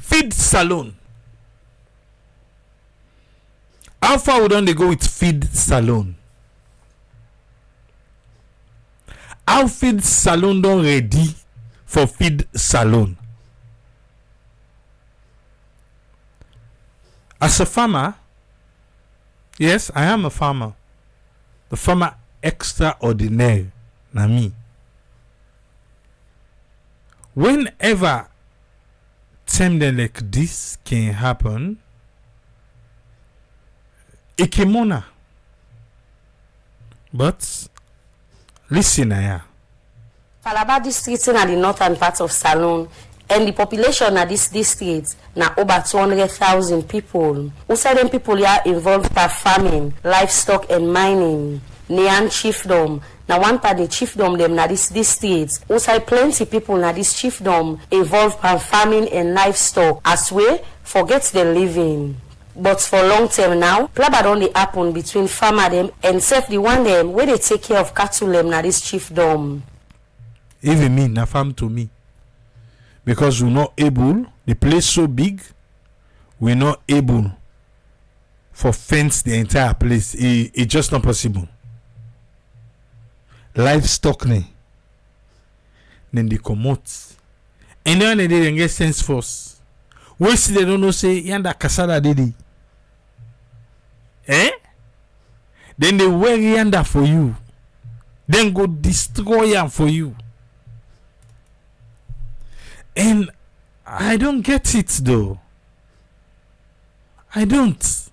Feed salon. How far we don't they go with feed salon? How feed salon don't ready for feed salon? As a farmer, yes, I am a farmer. The farmer extraordinaire, na me. Whenever something like this can happen, it can mona. But listen, Falaba district in the northern part of Salon, and the population of this district na over 200,000 people. Also, them people are involved by farming, livestock, and mining. Nean chiefdom. Now one part the chiefdom them na this district. Also, plenty people na this chiefdom involved by farming and livestock as well. Forget the living. But for long term now, plaba don dey happen between farmer them and self the one them where they take care of cattle them na this chiefdom. Even me, na farm to me. Because we're not able, the place so big, we're not able for fence the entire place. It's just not possible. Livestock then they come out. And then they didn't get sense force. We see they don't know say yanda kasada didi. Then they wear yanda for you. Then go destroy them for you. And I don't get it though. I don't.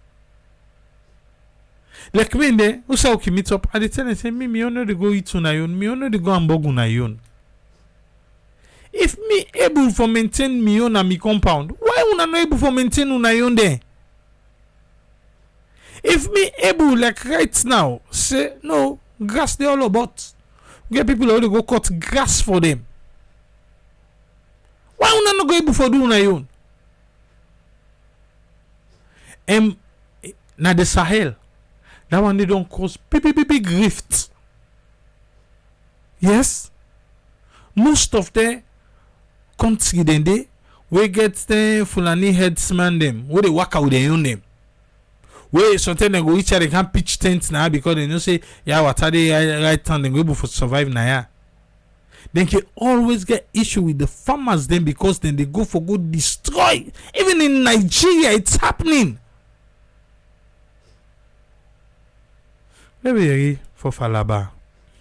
Like when they also meet up, I tell them say me only to go eat on iron, me only to go and bog on iron. If me able for maintain me own and me compound, why would I not able for maintain on iron there? If me able like right now, say no, grass they all about. Get people only go cut grass for them. Why would I not go able for do on iron? Now the Sahel, that one they don't cause big rift. Yes, most of the country then they we get the Fulani headsman them where they work out with their own name. Where sometimes they go each other can pitch tents now because they know say yeah what are they right hand they go able for survive now yeah. Then you always get issue with the farmers then because then they go for good destroy. Even in Nigeria it's happening. Let me hear for Falaba.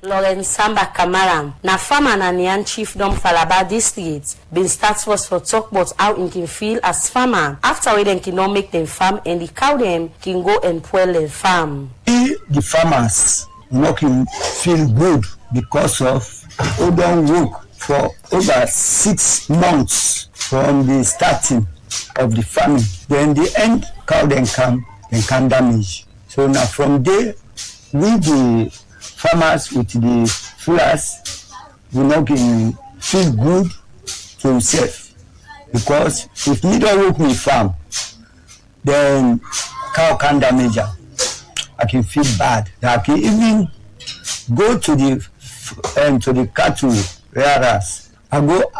Lawrence Samba Kamaram, na farmer na Nian chiefdom Falaba district, been start first for talk about how in can feel as farmer. After we then can not make them farm and the cow them can go and pull the farm. The farmers not can feel good because of we don't work for over 6 months from the starting of the farming. Then the end cow then come damage. So now from there we the farmers with the fullers will not feel good to himself because if me don't work me farm, then cow can damage her. I can feel bad. I can even go to the cattle whereas I go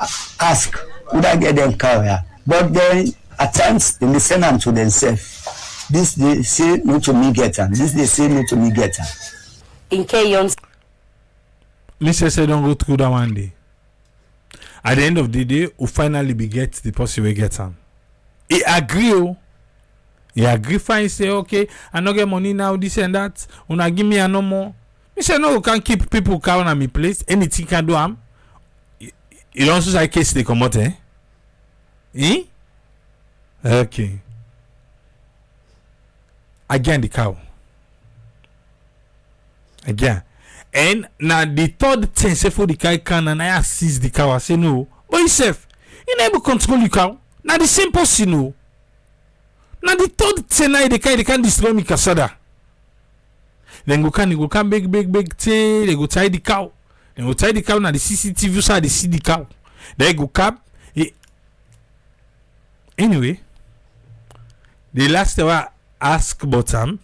ask would I get them cow here, but then at times they listen to themselves. This they say no to me get them. This they say no to me get them. In Kayon's Mr. say don't go through that one day. At the end of the day, we finally be get the person we get him. He agree. He agree fine say okay, I no get money now, this and that. Una give me a no more. Me say no, we can't keep people cow on me place. Anything can do am. You don't say case they come out, eh? Okay. Again the cow. Again. And now the third thing say for the cow can and I seize the cow. I say no. But yourself, you never control the cow. Now the same person no. Now the third thing now they can destroy me kasada. Then go can big thing, they go tie the cow. Then go tie the cow now the CCTV side they see the cow. Then go cap. Anyway, the last hour ask bottom.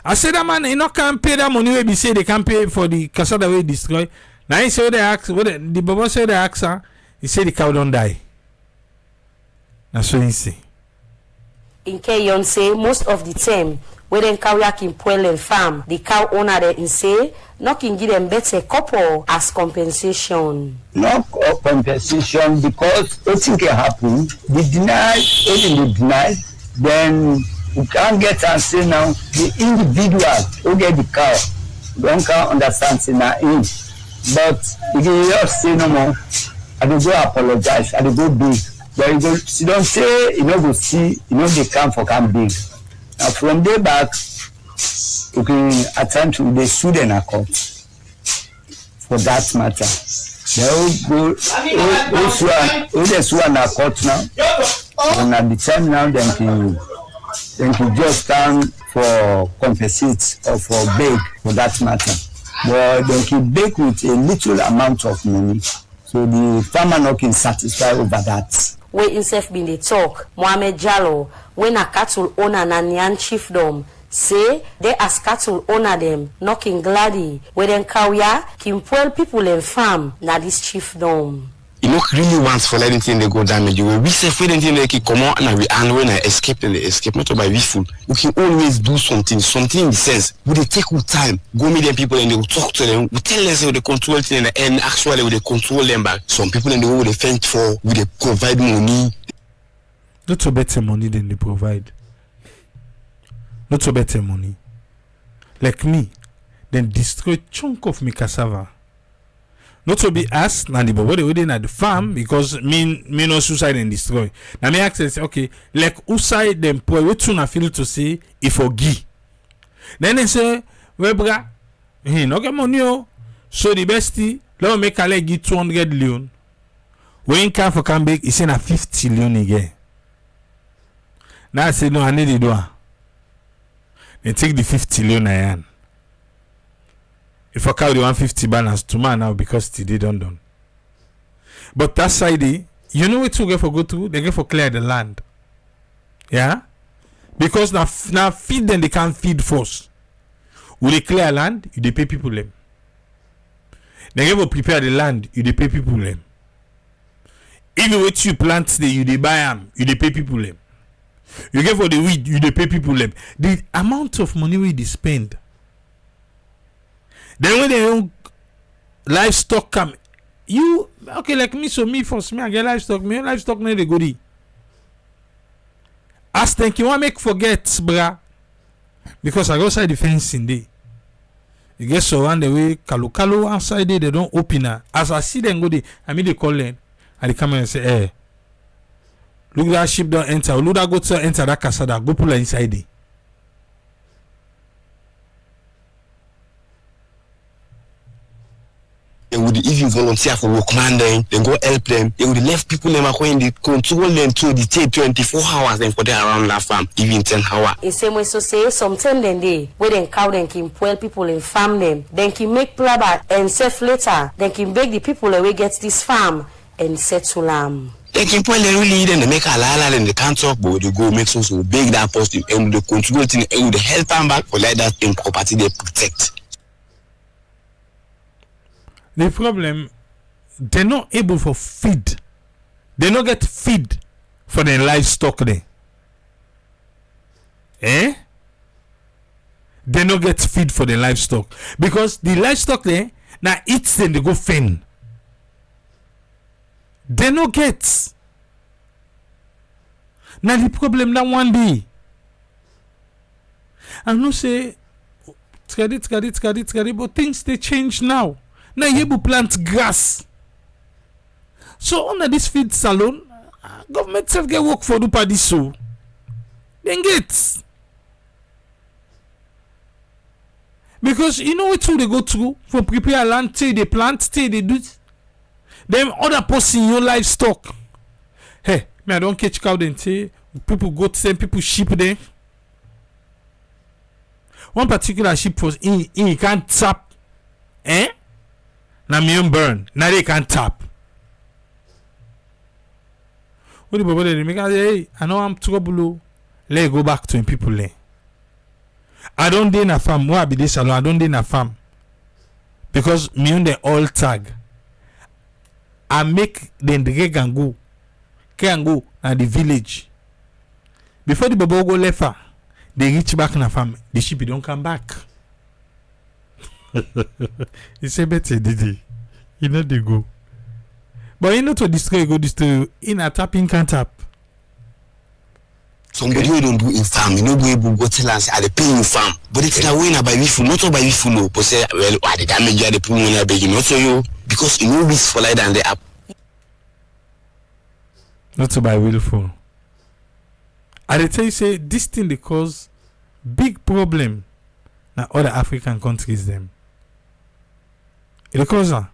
I said that man, he not can pay that money where be say they can pay for the casada way destroy. Now he say they ask, the Baba say they ask her, he say the cow don't die. Na so you see. In Keyon say most of the time when them cow yak in Puelen farm, the cow owner they say not can give them better couple as compensation. No compensation because nothing can happen. They deny, even they deny, then you can't get and say now the individual who get the cow don't can understand say now him. But if you just say no more, I will go apologize, I will go big. But you go, you don't say you know go see, you know they come big. Now from there back, you can attempt to they sue them a court for that matter. They will go sue in a court now. And at the time now, then can just stand for compensate or for beg for that matter. But they can beg with a little amount of money, so the farmer not can satisfy over that. Where himself been the talk, Mohamed Jallo, when a cattle owner and Nyan chiefdom say they as cattle owner them knocking gladdy where then kawya kimpwel people in farm na this chiefdom. You know, really wants for anything they go damage you. We say for anything they come out and we and when I escape and they escape not by we fool. We can always do something in the sense we they take with time, go meet them people and they will talk to them, we tell them how they control things and actually they control them back. Some people in the world they fend for, we they provide money. Not to better money than they provide. Not to better money. Like me, then destroy chunk of me cassava. Not to be asked, now the boy within at the farm because me no suicide and destroy. Now me ask say, okay, like who side them boy we tuna feel to say if for gi. Then they say, well bra, he no get money oh. So the bestie, let me make a leg give 200 Leone. When can for come back, he say na 50 Leone again. Now I say no, I need the door. Then take the 50 Leone I am. If I carry the 150 balance to man now because they done. But that side, you know what to get for go to? They get for clear the land. Yeah? Because now feed them, they can't feed first. Will they clear land? You they pay people them. They get for prepare the land, you they pay people them. Even what you plant today, you they buy them, you they pay people them. You get for the weed, you they pay people them. The amount of money we they spend. Then when they own livestock come, you okay like me, so me first me I get livestock, me livestock no the goodie. As think you want make forget, bruh. Because I go outside the fence in day. You get surround the way kalu outside there, they don't open her. As I see them go there, I mean they call them and they come and say, hey, look that sheep don't enter, look that goat don't enter that casada, go pull her inside there. They would even volunteer for workman then go help them. They would left people them when they control them to the take 24 hours then for them around that farm, even 10 hours. In same way so say sometimes then they where then cow then can pull people in farm them, then can make plaba and self later, then can beg the people away get this farm and settle them. They can pull them really then they make a lala and they can't talk but they go make so beg that person and they control it and they help them back for like that in property they protect. The problem, they're not able for feed. They not get feed for their livestock there. Eh? They not get feed for the livestock. Because the livestock there, now eats them, they go faint. They no get. Now the problem that one day. I no say, but things they change now. Now you able plant grass. So under this feed salon, government self get work for do party so. Then get. Because you know what they go through for prepare land till they plant, till they do it. Them other person your livestock. Hey, me I don't catch cow then say people go to send people sheep there. One particular sheep was in can't tap. Eh? Now me burn. Now they can't tap. What the people they make? Hey, I know I'm trouble. Let go back to him people there. I don't dey na farm. Why be this alone? I don't dey na farm because me on the old tag. I make them the can go at the village. Before the babo go left her, they reach back in the farm. The sheep don't come back. He say better did he know they go. But you know to destroy go destroy in a tapping can't tap. Somebody who don't do in farm, you know, go able go tell us at the pay in farm. But if you win by full, not by full, no, but say well, what the damage you are the pool when I beg you not so you because you know risk for like than the app. Not to by willful. I dey tell you say this thing they cause big problem na other African countries them. It cause that.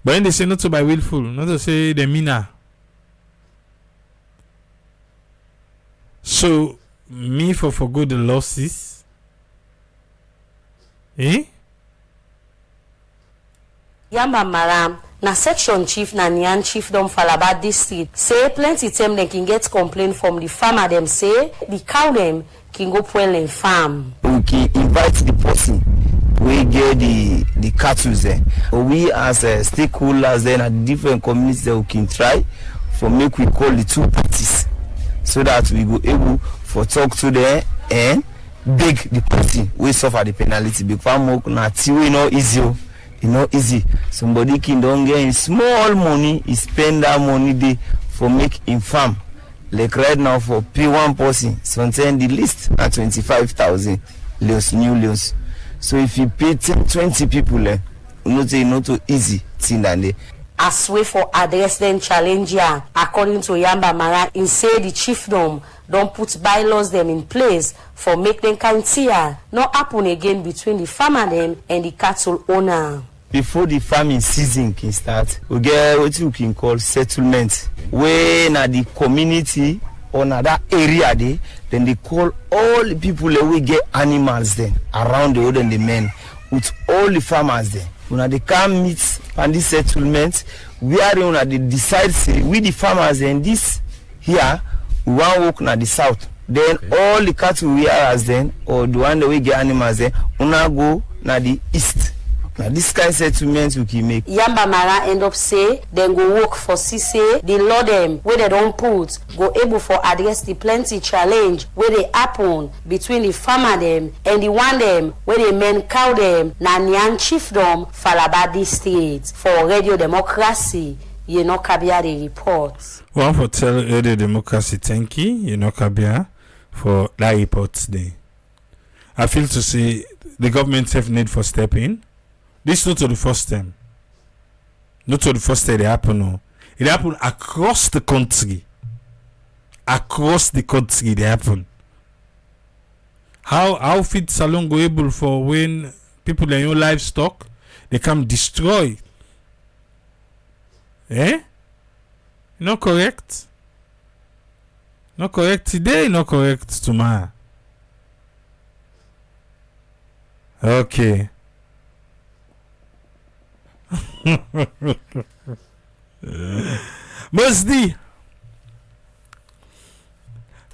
But when they say not to by willful, not to say they mean her. So me for forgo the losses. Eh? Yamba Maram, na section chief na Nyan chiefdom Falaba district, say plenty time they can get complaint from the farmer them say the cow them can go well in farm. We can invite the person we get the cattle there. We as stakeholders then at different communities that we can try for make we call the two parties so that we go able for talk to them and beg the person we suffer the penalty because na tiwe no easy. You know, easy. Somebody can don't get in small money, he spend that money day for make him farm. Like right now for pay one person, sometimes the list at 25,000 leos, new leos. So if you pay 10, 20 people, you know, say not too easy thing than they. As way for address them challenge here, according to Yamba Mara, in say the chiefdom don't put bylaws them in place for make them can see not happen again between the farmer them and the cattle owner. Before the farming season can start, we get what you can call settlement. When at the community or na that area there, then they call all the people that we get animals then around the old and the men with all the farmers there. When they come meet on this settlement, we are when they decide say we the farmers and this here we want to walk na the south. Then all the cattle we are as then or the one that we get animals then una go na the east. Now this kind of settlement we can make. Yamba Mara end up say then go work for CC the law them where they don't put go able for address the plenty challenge where they happen between the farmer them and the one them where they men cow them na Nyan chiefdom Falaba district for Radio Democracy. You know Kabia the report. One for tell Radio Democracy thank you know Kabia for that report today. I feel to say the government have need for step in. This is not to the first time. Not to the first time it happened. No. It happened across the country. Across the country it happened. How feed salon go able for when people in your livestock they come destroy? Eh? Not correct? Not correct today, not correct tomorrow. Okay. Mosdi,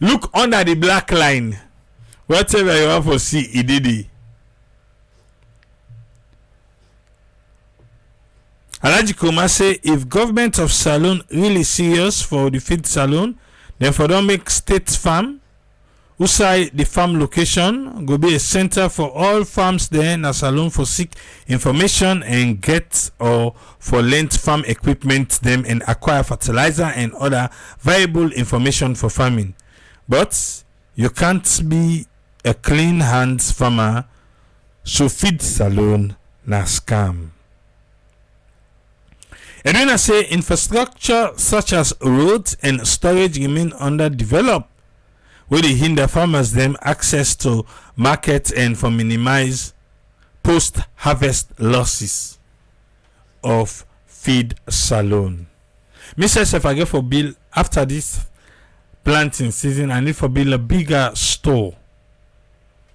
look under the black line. Whatever you want to see, it did it. Alaji Kuma say if government of Salone really serious for the feed salon, then for don't make state farm. Usai the farm location go be a center for all farms there in a salon for seek information and get or for lend farm equipment them and acquire fertilizer and other valuable information for farming. But you can't be a clean hands farmer, so feed salon na scam. And then I say infrastructure such as roads and storage remain underdeveloped, where they hinder farmers them access to market and for minimize post-harvest losses of feed salon. Mr. If I get for bill after this planting season, I need for build a bigger store.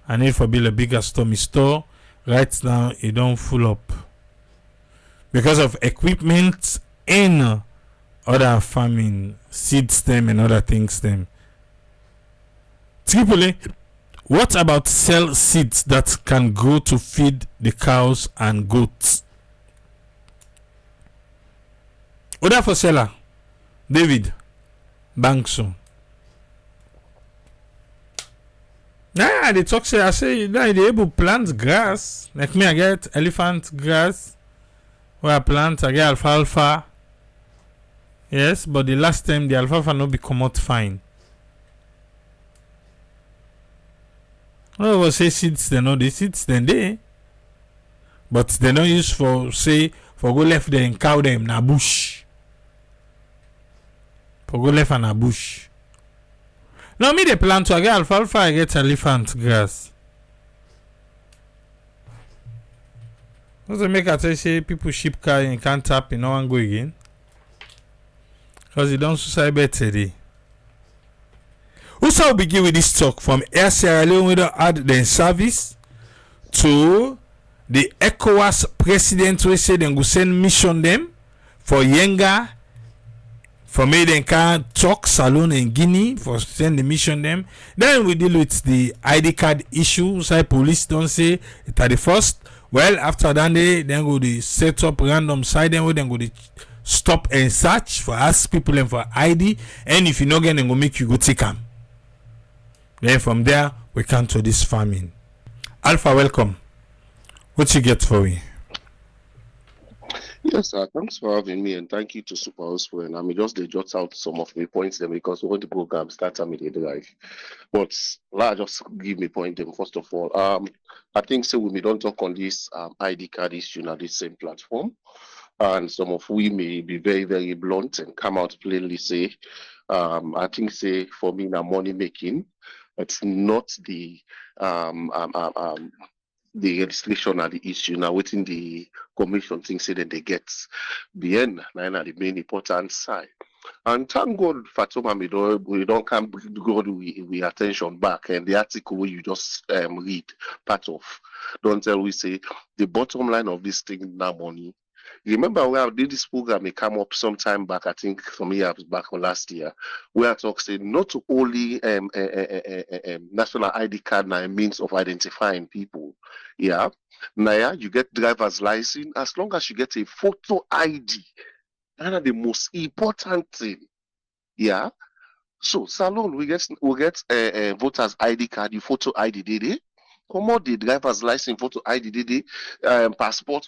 My store right now it don't full up because of equipment and other farming seeds them and other things them. Tripoli, what about sell seeds that can grow to feed the cows and goats? Order for seller, David. bank so. Nah, they talk say I say now they able plant grass. Like me, I get elephant grass. Where I plant, I get alfalfa. Yes, but the last time the alfalfa no be come out fine. Oh, say seeds they know the seeds then they, but they don't use for say for go left them cow them na bush. For go left and a bush. Now me they plant to I get alfalfa, I get elephant grass. Also make I tell say people ship car in can't tap in no one go again. Cause you don't suicide bet today. Also, begin with this talk from Air Sierra Leone. We don't add the service to the ECOWAS president. We say they go send mission them for Yenga, for me they can talk Salon in Guinea for send the mission them. Then we deal with the ID card issue. So police don't say it at the first. Well, after that day, then go the set up random side. Then we then go the stop and search for ask people and for ID. And if you not get, then go make you go take them. Then from there, we come to this farming. Alpha, welcome. What you get for me? Yes, sir. Thanks for having me, and thank you to Super House for and I mean just they jot out some of my points them because when the program starts I mean drive. But just give me point them first of all. I think so we don't talk on this ID card issue on the same platform. And some of we may be very, very blunt and come out plainly say, I think say for me now money making, it's not the registration are the issue now within the commission thing say that they get the end now the main important side. And thank God Fatoma we don't come God we attention back and the article where you just read part of don't tell we say the bottom line of this thing now money. Remember where I did this program it come up some time back, I think some years back or last year, where I talk say not only national ID card now a means of identifying people. Yeah. Now you get driver's license as long as you get a photo ID. That's the most important thing. Yeah. So Salon we get voters ID card, you photo ID did it. Come on, the driver's license photo ID did it, passport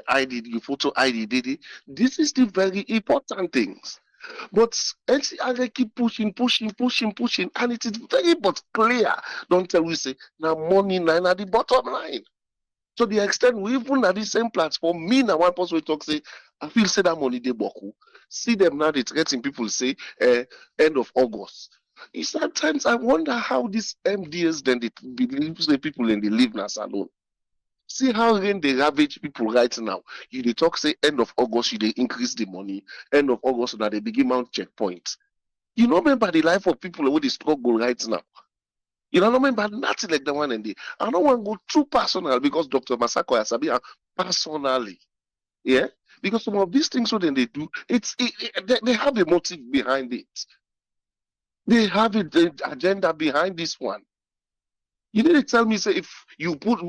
ID, you photo ID did it. This is the very important things. But NCR keep pushing, and it is very but clear. Don't tell we say now money now at the bottom line. To the extent we even at the same platform, me now one person will talk say, I feel say that money they boku. See them now they threatening people say end of August. Sometimes I wonder how these MDS then they believe the people in the live now alone. See how rain they ravage people right now. You they talk say end of August, you they increase the money. End of August now they begin mount checkpoints. You know remember the life of people who they struggle right now. You don't remember nothing like the one and the I don't want to go too personal because Dr. Masako Asabi personally. Yeah? Because some of these things what then they do, they have a motive behind it. They have an agenda behind this one. You didn't tell me say if you put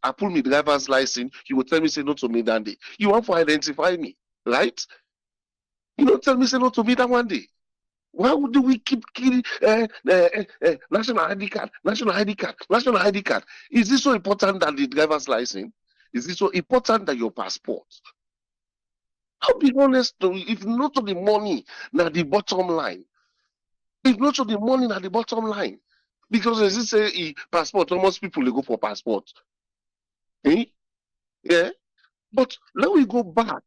I pull me driver's license, you will tell me say no to me that day. You want to identify me, right? You don't tell me say no to me that one day. Why do we keep killing national ID card, national ID card, national ID card? Is this so important than the driver's license? Is this so important than your passport? I'll be honest, if not to the money, now the bottom line. If not to the money, now the bottom line. Because as you say, passport, almost people they go for passport. Eh? Yeah. But let me go back.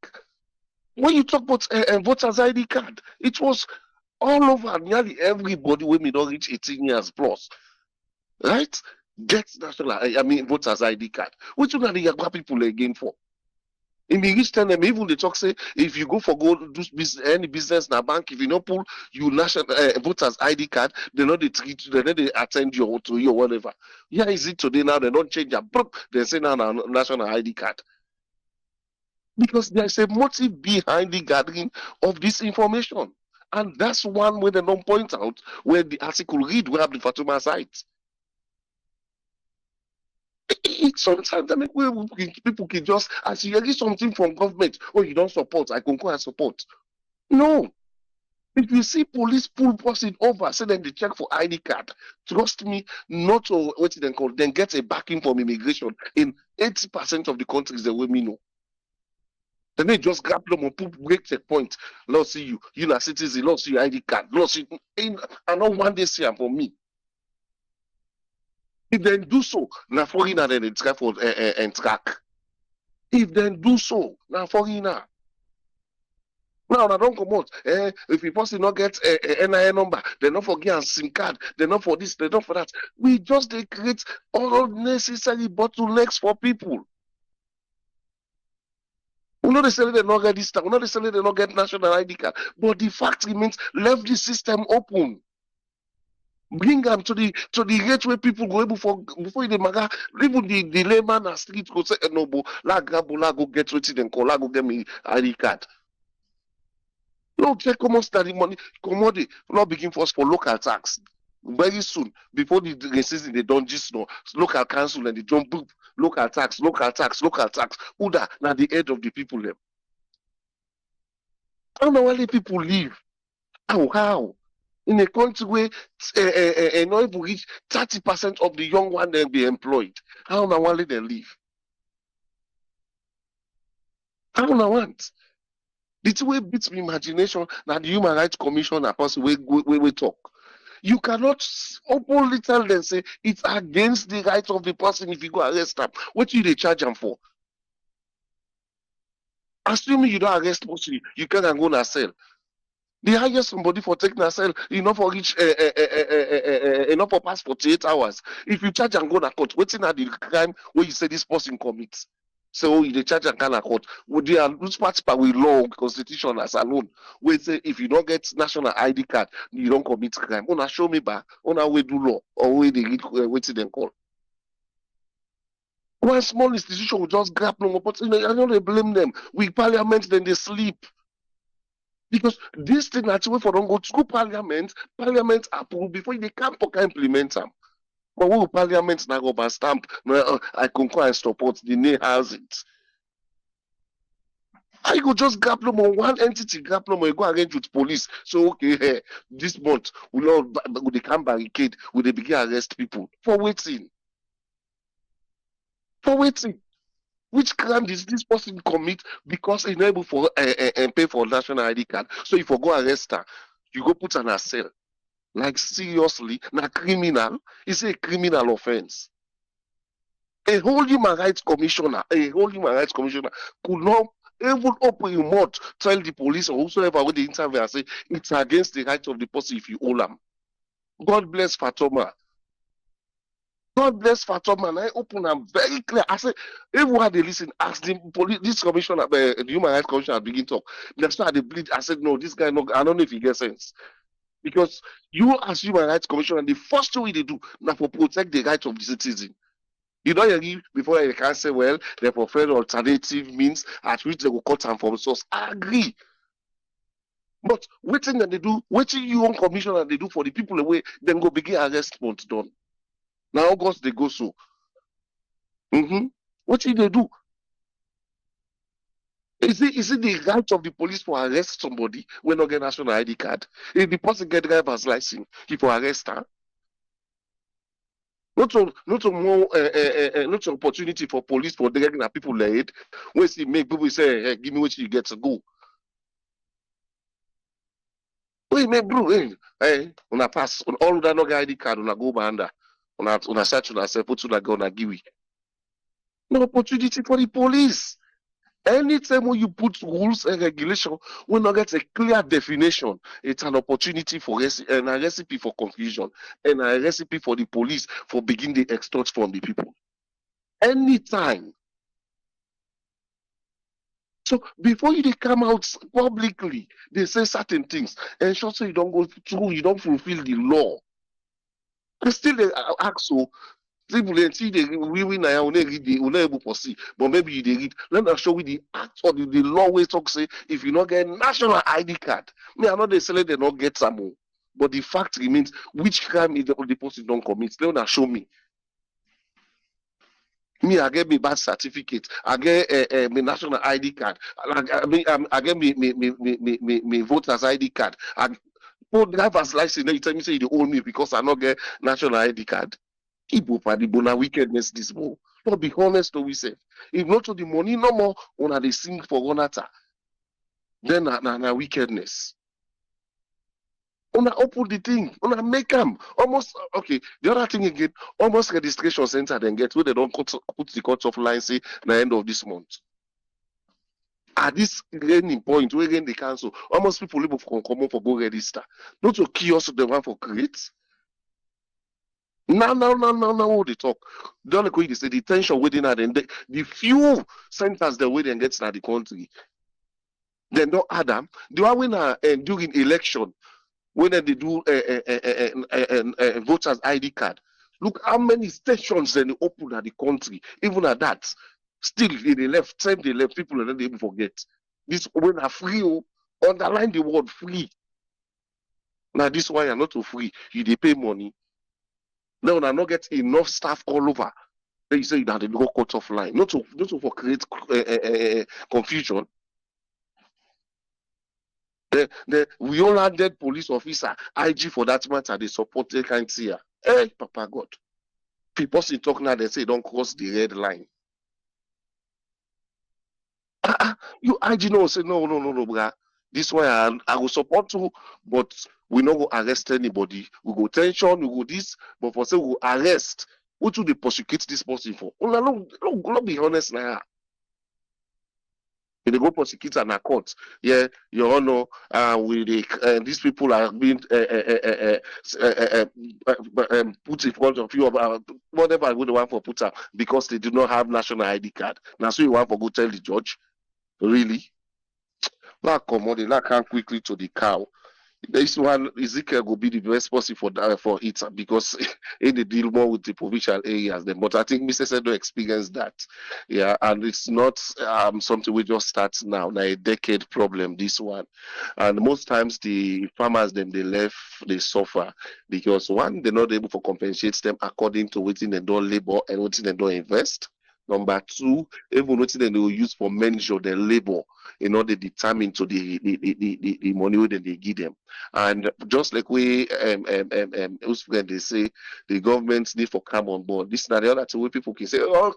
When you talk about voters ID card, it was all over nearly everybody when we don't reach 18 years plus, right? Get national, voters ID card. Which one are the young people again for? In the reach time, even they talk say if you go for go do any business in a bank, if you don't pull you national voters ID card, they know they treat you, they know they attend you or to you or whatever. Yeah, is it today now? They don't change their they say now national ID card. Because there's a motive behind the gathering of this information. And that's one way they don't point out where the article read where the Fatuma site. Sometimes I mean people can just as you get something from government, oh you don't support, I can go and support. No. If you see police pull person over, say then they check for ID card. Trust me, not to what they call, then get a backing from immigration in 80% of the countries the way me know. Then they just grab them and put break checkpoint. Lord see you, you na citizen, Lord see your ID card, Lord see I know one day see am for me. If they do so, na foreigner then they try for and track. If they do so, na foreigner. Now, I don't come out. If a person not get a NIN number, they not forget a SIM card, they not for this, they not for that. We just they create all necessary bottlenecks for people. We know they say they not get this stuff, we know they say they not get national ID card, but the fact remains, left the system open. Bring them to the rate where people go able for before the maga, even the layman and street go say no, but la grab la go get what then call la go get me ID card. No, check comment study money, commodity, not begin first for local tax. Very soon, before the season, they don't just know local council and they don't book local tax, local tax, local tax. Uda, now the head of the people them. How normally people live? How? In a country where not even reach 30% of the young one then be employed. How normally they live? How now want? The two way beats me imagination that the Human Rights Commission a person we talk. You cannot openly tell them say it's against the rights of the person if you go arrest them. What you they charge them for? Assuming you don't arrest person, you can't go na cell. They hire somebody for taking a cell, enough for reach enough for pass 48 hours. If you charge and go na court, waiting at the crime where you say this person commits. So you charge and can court. Would they lose parts by with law constitution as alone? We say if you don't get national ID card, you don't commit crime. Una show me back. Una we do law or we they read waiting then call. One small institution will just grab no more, but I don't blame them. We parliament then they sleep. Because this thing actually for don't go to parliament approve before they can't implement them. But we parliament now go by stamp. No, I concur and support the nay has it. I go just grab them on one entity, grab them and go arrange with police. So okay, this month they can barricade, will they begin arrest people for waiting? For waiting. Which crime did this person commit because he's not able for and pay for national ID card? So if you go arrest her, you go put her in a cell. Like seriously, na criminal. It's a criminal offense. A whole human rights commissioner could not even open your mouth, tell the police or whosoever with the interview and say it's against the rights of the person if you hold them. God bless Fatoma. God bless Fatoma. And I open them very clear. I say, everyone they listen, ask the police, this commissioner, the human rights commissioner begin talk. That's why they bleed. I said, no, this guy, no, I don't know if he gets sense. Because you as human rights commissioner, the first thing they do now for protect the rights of the citizen. You know, you before you can say, well, they prefer alternative means at which they will cut them from source. I agree. But waiting that they do, waiting you on commissioner they do for the people away, then go begin arrest month done. Now August they go so. What did they do? Is it the right of the police to arrest somebody when not get national ID card? If the person get driver's license, he for arrest her. Not opportunity for police for directing people laid. When see make people say, hey, give me what you get to go. Wait, make bro, hey, when I pass on all that no ID card, when I go behind that, when I search on myself, put to that gun, I give it. No opportunity for the police. Anytime when you put rules and regulation, when not get a clear definition, it's an opportunity for and a recipe for confusion and a recipe for the police for beginning to extort from the people. Anytime. So before you they come out publicly, they say certain things, and sure so you don't go through, you don't fulfill the law. And still they ask so. People they see they we now only read the only able to see, but maybe you they read. Let us show you the act or the law way talk say if you not get national ID card. Me, I know they say they not get some, but the fact remains which crime is the person don't commit. Let us show me. Me, I get me birth certificate. I get my national ID card. I get me voter's ID card. I driver's license. Then you tell me say you dey owe me because I not get national ID card. Igbo for the bona wickedness this more. But be honest to we say. If not to the money no more, una dey sing for one another. Then na wickedness. Una open the thing, una make them almost okay. The other thing again, almost registration center then get where they don't put the cut off line say the end of this month. At this learning point, where again the council, almost people live for come for go register. Not to kiosk the one for create. Now, what they talk. Don't like they say the tension within that and the few centers the way they get in the country. Then don't add them. The one when during election. When they do voters ID card, look how many stations then they open at the country. Even at that, still they left, time they left, people and then they even forget. This when are free, underline the word free. Now this why you're not too free. You they pay money. Now I not get enough staff all over. Then you say that they go cut off line. Not to for create confusion. We all had dead police officer, IG for that matter, they support the kind here. Hey, Papa God. People see talk now, they say don't cross the red line. You IG no say no, bruh. This one I will support you, but we not go arrest anybody. We go tension, we go this, but for say we go arrest. What do they prosecute this person for? Not be honest now. They go prosecute and a court. Yeah, Your Honor, these people are being put in front of you about whatever I would want for put up because they do not have national ID card. Now, so you want for go tell the judge, really? Like come on, like come quickly to the cow. This one Ezekiel will be the best person for it because in the deal more with the provincial areas. Then, but I think Mr. Sedo experienced that, yeah, and it's not something we just start now. Now a decade problem this one, and most times the farmers then they left they suffer because one they're not able to compensate them according to what they don't labor and what they don't invest. Number two, even what they will use for measure their labor in order to determine to the money that they give them. And just like we they say the governments need for come on board. This is not the other two way people can say, oh,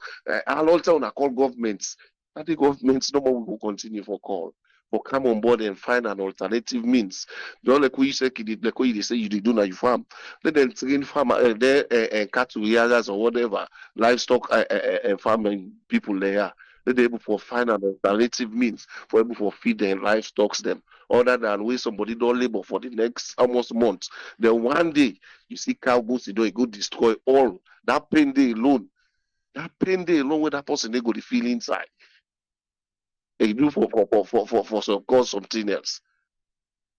I'll also call governments. And the governments no more will continue for call. For come on board and find an alternative means. Just like we say, like we say you do now you farm. Let them train farmer cattle areas or whatever, livestock farming people there. Let them able to find an alternative means for able to feed them livestock them other than where somebody don't labor for the next almost month. Then one day you see cow goes to do it go destroy all that pain day alone. That pain day alone where that person they go to feel inside. They do for some cause something else.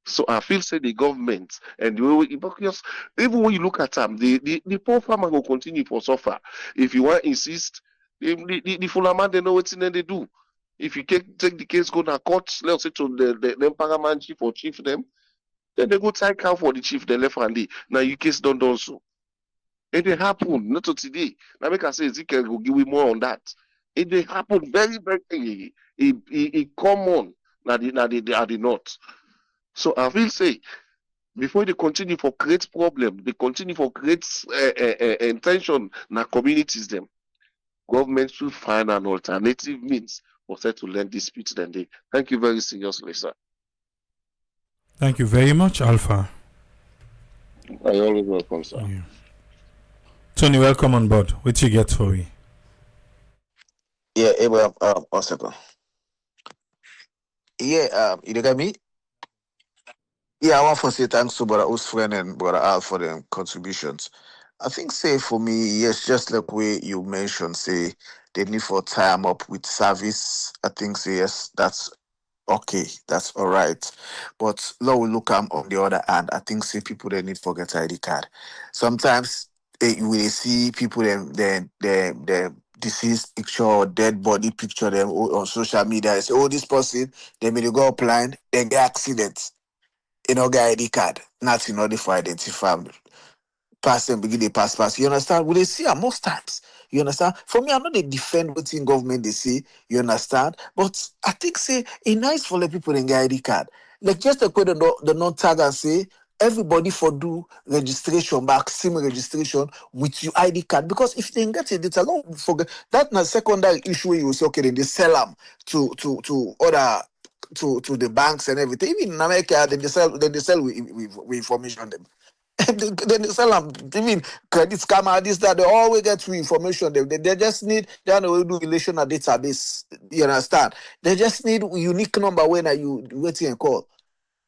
So I feel say the government and the way because even when you look at them, the poor farmer will continue to suffer. If you want to insist, the full man they know what they do. If you take the case go to court, let's say to the paramount chief or chief them, then they go take cow for the chief, they left handy. Now you case don't do so. It dey happen, not to today. Now make I say Ezekiel will give you more on that. It dey happen very, very common at the north. So I will say before they continue for create problem, they continue for create intention na communities them. Government should find an alternative means for set to learn disputes then they. Thank you very seriously, sir. Thank you very much, Alpha. I always welcome, sir. Yeah. Tony, welcome on board. What you get for me? Yeah, Abraham, 1 second. Yeah, you get me? Yeah, I want to say thanks to Brother Usfren and Brother Al for their contributions. I think, say, for me, yes, just like way you mentioned, say, they need for time up with service. I think, say, yes, that's okay, that's all right. But now we look on the other hand, I think, say, people, they need for get ID card. Sometimes, you will see people, them deceased picture or dead body picture them on social media. They say, oh, this person, they may go applying, they get accident. Get ID card, not in order for identify pass and begin the pass. You understand? Will they see most times? You understand? For me, I'm not a defend what in government they say, you understand? But I think say it nice for the people in get ID card. Like just the way the non tag and say everybody for do registration back sim registration with your ID card because if they get it, data, don't forget that na secondary issue where you say okay then they sell them to other to the banks and everything. Even in America, then they sell with information them. Then they sell them. Even credit scammer, this, that, they always get free information. They just need, they don't know do relational database. You understand? They just need unique number when are you waiting and call.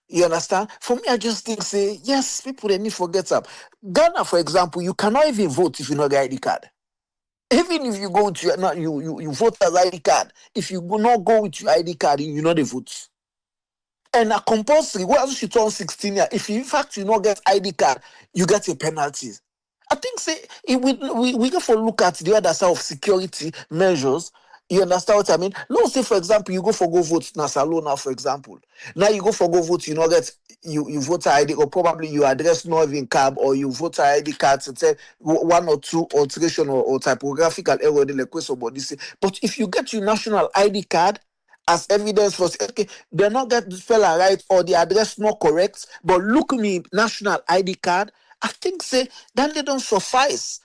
You understand? For me, I just think, say, yes, people they need forget up. Ghana, for example, you cannot even vote if you not get ID card. Even if you go with your not you vote as ID card. If you go not go with your ID card, you know the vote. And a compulsory, once you turn 16 years, if you, in fact you not get ID card, you get a penalty. I think say we go for look at the other side of security measures. You understand what I mean? No, say for example, you go for go vote na salon now, for example. Now you go for go vote, you know get you voter ID or probably you address not even cab or you voter ID card to tell one or two alteration or typographical error the request or body say. But if you get your national ID card as evidence for okay, they not get the fella right or the address not correct, but look me national ID card. I think say that they don't suffice.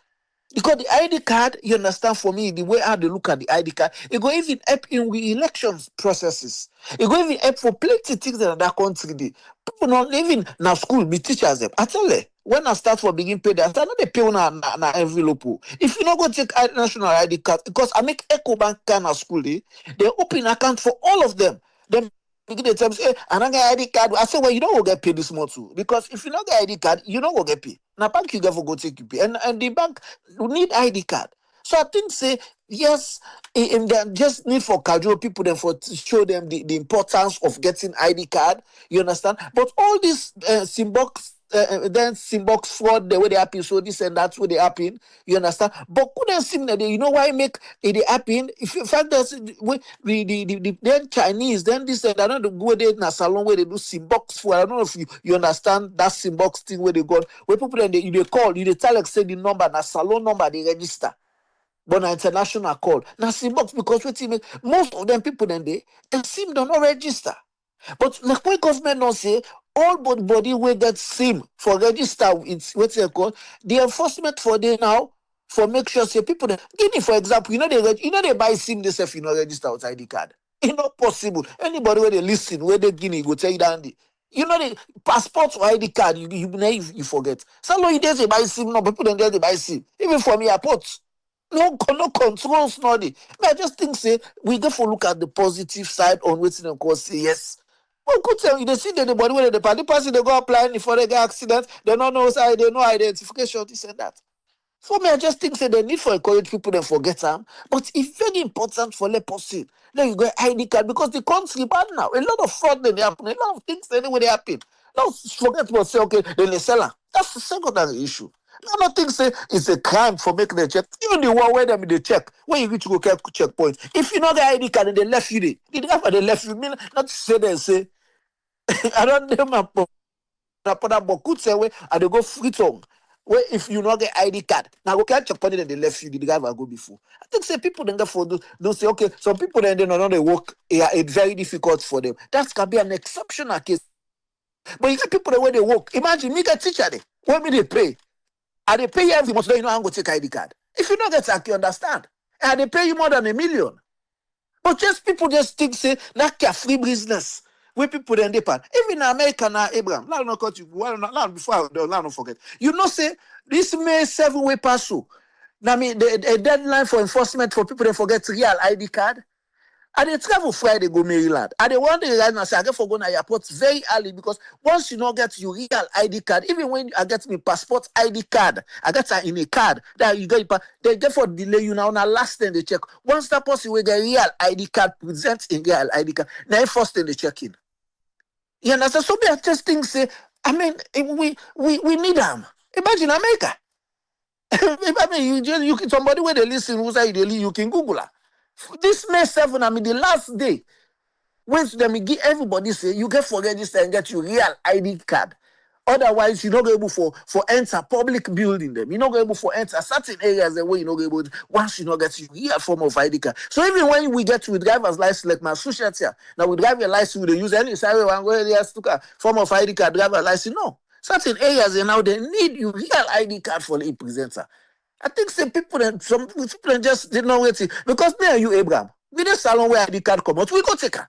Because the ID card, you understand for me, the way how they look at the ID card, it go even help in with elections processes. It go even help for plenty things in that country. People not even now school be teachers them. I tell you, when I start for begin pay, I start not the pay na envelope. If you not go take national ID card, because I make Eco Bank kind of school, they open account for all of them. Then begin the terms, hey, and I get ID card. I say, well, you don't go get paid this month too. Because if you not get ID card, you don't go get paid. Now bank you get for go take you pay. And the bank you need ID card. So I think say yes, in they just need for casual people then for to show them the importance of getting ID card. You understand? But all these then Simbox fraud the way they happen, so this and that's where they happen. You understand? But couldn't seem that you know why make it happen? If in fact that's the then Chinese, then this and I don't know go there in a salon where they do Simbox fraud. I don't know if you understand that Simbox thing where they go where people then they call you they tell like say the number na salon number they register. But an international call. Now Simbox because most of them people then they seem do not register. But like when government not say all but body will get SIM for register it's what's it called the enforcement for they now for make sure say people Guinea for example they buy SIM themselves you know register with ID card. It's not possible. Anybody where they listen where they Guinea go tell you that you know the passport or ID card you forget. So long you say buy SIM no people don't get the buy SIM. Even for me airport. No controls, nobody. But I just think say we go for look at the positive side on waiting and cause say yes. Well, good tell you they see the body where the person they go applying before they get accident, they don't know side, they no identification, this and that. For me, I just think say the need for encourage people then forget them. But it's very important for let person. Then you get ID card because the country bad now. A lot of fraud then they happen, a lot of things anyway they happen. Don't forget about say okay, then they sell them. That's the secondary issue. I don't think say it's a crime for making the check. Even the one where them they check, when you reach go checkpoint. If you know the ID card and they left you there, the driver they left you mean not to say they say I don't know my but could say way and they go free tongue. Where if you not get ID card, now go catch your and they left you, the driver go before. I think say people then for don't say okay, some people then they know they work, yeah, it's very difficult for them. That can be an exceptional case. But you get people the way they work. Imagine me get teacher there. When me they pay. And they pay you every month, so you know I'm going to take ID card. If you don't get that, you understand. And they pay you more than $1 million. But just people just think, say, that's a free business. Where people then depend. Even in America now, Abraham, let not cut you. Well, not before I don't forget. You know, say, this May 7 way pass through. Now, I mean, the deadline for enforcement for people that forget real ID card. I dey travel Friday go Maryland. I dey one day right now say I get for go to airport very early because once you not get your real ID card, even when I get my passport ID card, I get in a card that you get they get for delay you now. Now last thing they check. Once that person will get real ID card present in real ID card, now first thing they check in. You understand? So I just think say, I mean, we need them. Imagine America. I mean, you can somebody where they listen who say you can Google her. This May 7, I mean, the last day, when them give everybody say you get for register and get your real ID card. Otherwise, you're not able for enter public building them. You're not able for enter certain areas the way you're not able to, once you not get you here form of ID card. So even when we get to driver's license, like my social here, now we drive your license, we use any sorry one where they ask to form of ID card, driver license. No. Certain areas and now they need you real ID card for the presenter. I think some people just did not wait because me and you, Abraham, we the salon where ID card come out, we go take her.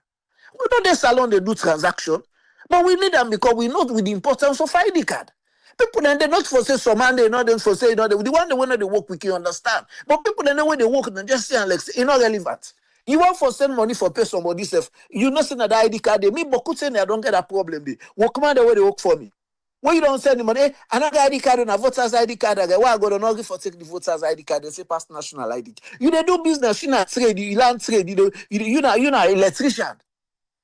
We know the salon they do transaction, but we need them because we know with the importance of ID card. People then they not for say some man they not them for say you know the one they want they work we can understand. But people then when they work they just say like it's not relevant. You want for send money for pay somebody self. You not send that ID card they me but could say I don't get that problem. Work man the way they work for me. When you don't send the money, another ID card and a voter's ID card, why I go to not for take the voter's ID card, they say pass national ID. You they do business, you not trade, you learn trade, you not electrician.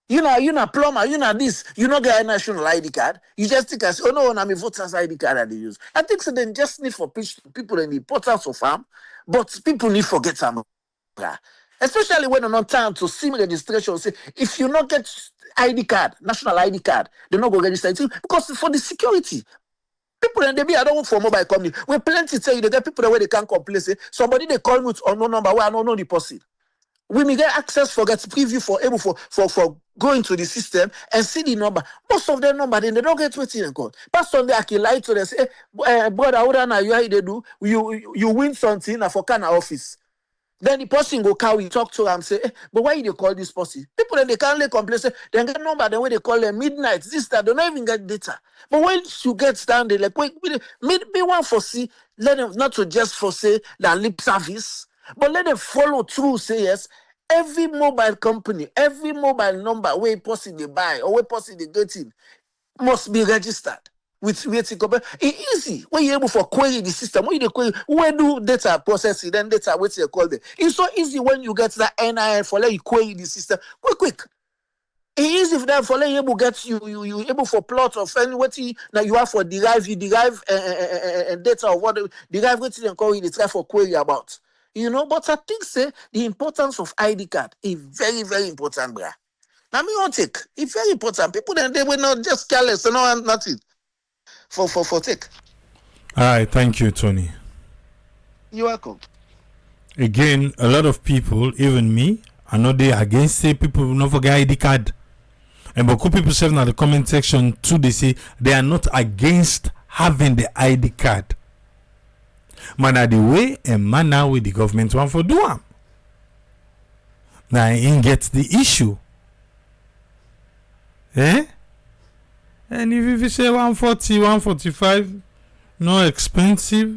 You not plumber, you not this, you not get a national ID card. You just think as oh no, I'm a voter's ID card that they use. I think so then just need for people in the importance of farm, but people need forget some. Especially when they're not time to SIM registration. Say if you not get ID card, national ID card, they're not going to register it because for the security. People and they be I don't work for mobile company. We plenty tell you they get people the way they can't complain. Say somebody they call me with unknown number where I don't know the person. We may get access for get preview for able for go into the system and see the number. Most of their number then they don't get waiting and call. But Sunday I can lie to them say, brother, what now you how they do? You win something for kind of office. Then the person go carry talk to them say, but why you call this person? People then they can't lay complain say they get number then when they call them midnight this time they don't even get data. But when you get down they like wait me one for see let them not to just for say that lip service. But let them follow through, say yes. Every mobile company, every mobile number where person they buy or where person they get in must be registered with waiting company. It's easy when you're able for query the system. When you query, when do data processing, then data waiting you call them. It's so easy when you get that NIN for let you query the system. Quick. It's easy for them for let you able get you able for plot of any what now you have for derive data of what derive what you call it try for query about. You know, but I think say the importance of ID card is very, very important, bruh. Now me won't take. It's very important. People then they will not just careless and no nothing for take. All right, thank you, Tony. You're welcome. Again, a lot of people, even me, are not there against say people will not forget ID card. And but people say in the comment section too, they say they are not against having the ID card. Man, the way and manner with the government want for do them. Now, in gets the issue. Eh? And if you say 140, 145, no expensive,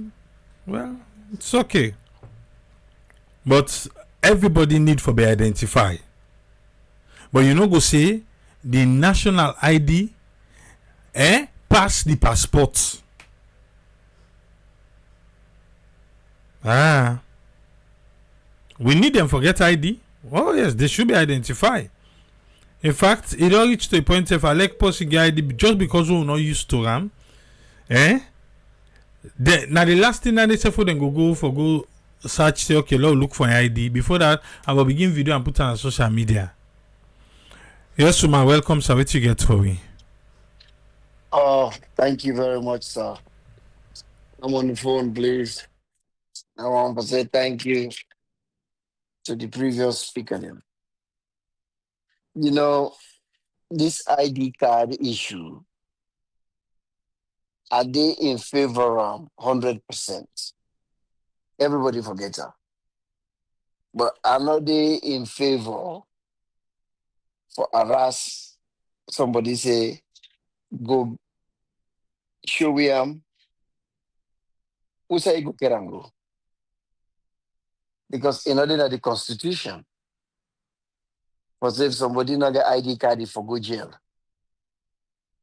well, it's okay. But everybody need for be identified. But you know go say the national ID pass the passport. We need them for get ID. Oh yes, they should be identified. In fact, it all reached to a point if I like person get ID just because we're not used to them. Now the last thing that they say for them go search say okay, look for an ID. Before that, I will begin video and put it on social media. Yes, Suma, welcome, sir. What you get for me? Oh, thank you very much, sir. I'm on the phone, please. I want to say thank you to the previous speaker. You know, this ID card issue, are they in favor of 100%? Everybody forgets her. But are not they in favor for harass somebody say, go show him, who say go get and go? Because in order that the constitution, for say if somebody not get ID card, for go jail.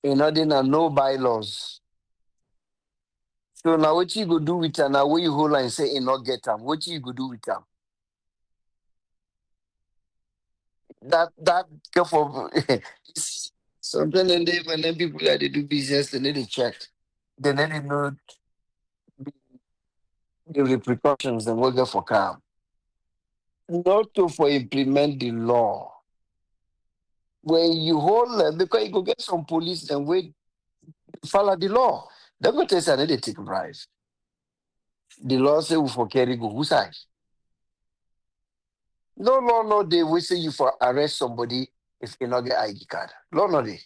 In order that no bylaws. So now what you go do with her? Now what you hold and say he not get them? What you go do with them? That for sometimes when them people that they do business, they need to check. They need to know the repercussions and what get for calm. Not to for implement the law. When you hold them, because you go get some police and wait Follow the law. They go tell say they take bribe. The law say we for carry go who side? No law no day we say you for arrest somebody if you not get ID card. Law no day.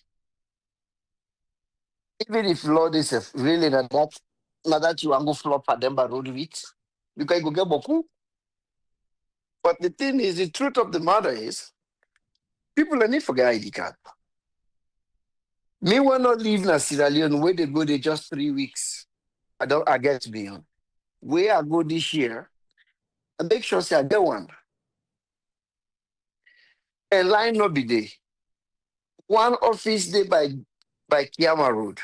Even if law is really not that you want go flop at them by road with, because you go get boku. But the thing is, the truth of the matter is, people don't need forget ID card. Me want not leave na Sierra Leone where they go they just 3 weeks. I get beyond. Where I go this year, I make sure say I get one. And line no be there. One office day by Kiama Road.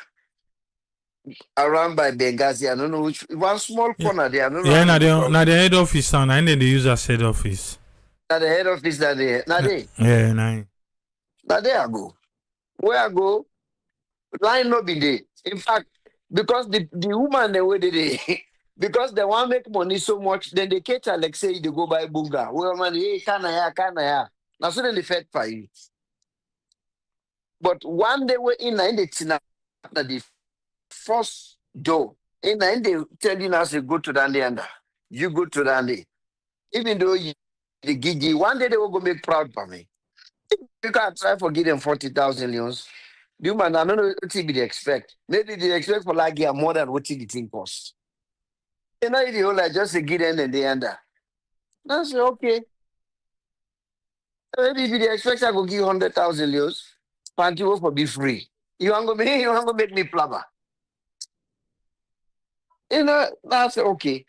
Around by Benghazi. I don't know which one small corner there. I don't know Yeah, how you call now it. the head office now, and then they use as head office. Now the head office that they now they. Yeah, nine. Now there I go. Where I go, line no be there. In fact, because the woman the way they because they want make money so much, then they cater like say they go buy bunga. Well man, hey, can ya. Now so then they fed for you. But one day we in the tina the first door. In they tell you now say go to Dandy and you go to Dandy. Even though you the gigi, one day they will go make proud for me. You can try for give them 40,000 leons. The man, I don't know what they expect. Maybe they expect for like yeah, more than what the thing cost. You know, the whole like just a give them and they under. That's okay. Maybe if they expect I go give 100,000 leons, panty will for be free. You want to make me plumber. You know, that's okay.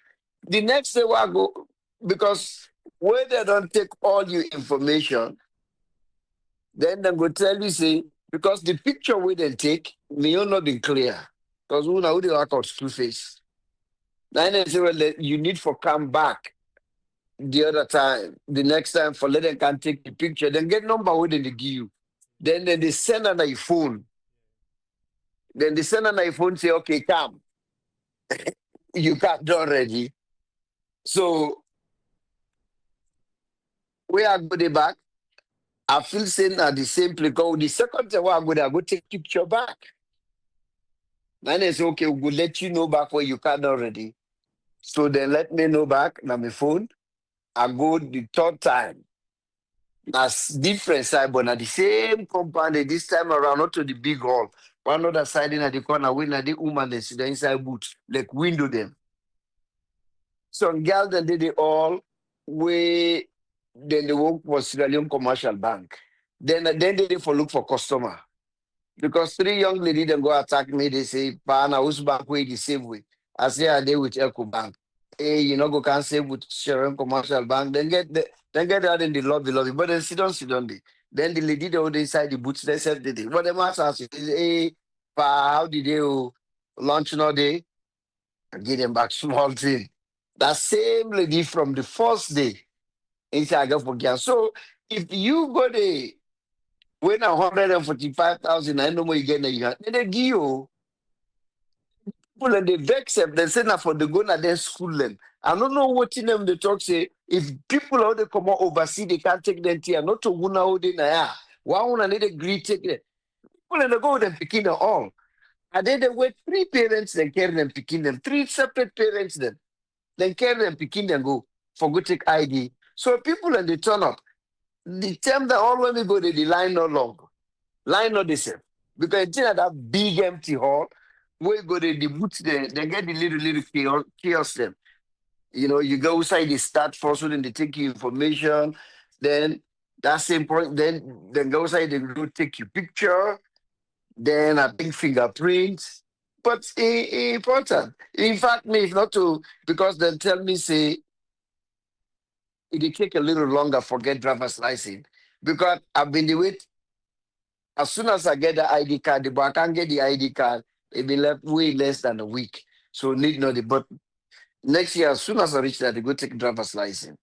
The next day I go because where they don't take all your information, then they go tell you say because the picture we then take may not be clear because who know they work out two face. Then they say well you need for come back the other time, the next time for let them can take the picture, then get number where they give you. Then they send on your phone. Then they send on your phone say okay come. You can't do already. So where I go there back, I feel saying at the same place. Because the second time I go there, I go take picture back. Then they say, okay, we'll let you know back where you can already. So then let me know back on my phone. I go the third time. That's different side, but at the same compound this time around, not to the big hall. One other side in at the corner, when the woman they sit inside boots, like window them. Some girls then did it all way then they work for Sierra Leone Commercial Bank. Then they did for look for customer. Because 3 young ladies then go attack me, they say, Pana, whose bank way the same way? I say I deal with Echo Bank. Hey, you know, go can save with Sharon Commercial Bank, then get out in the lobby. But then sit down there. Then the lady they hold inside the boots, they said they did. But the master asked, hey, Pa, how did they launch no day? I give them back small thing. That same lady from the first day inside I go for gas. So if you go there when 145,000, I know more you get there, you have then they give you people and they vex them, they say now for the go na then school them. I don't know what in them they talk say if people out they come out overseas, they can't take them here, not to wuna how they na ya. Why wanna need a greet take them? People and they go with them picking them all. And then they wait 3 parents, then carry them picking them, 3 separate parents then carry them picking them go for go take ID. So people and they turn up. The time that all when we go, the line no long. Line not the same. Because it's in that big empty hall, where go the boots they get the little kiosk them. You know, you go outside the start first, so then they take your information, then that same point, then go outside, they go take your picture, then I think fingerprints. But important. In fact, me if not to because they tell me say it take a little longer for get driver's license because I've been the wait. As soon as I get the ID card, but I can't get the ID card, it be left way less than a week. So need not the but next year, as soon as I reach that, they go take driver's license.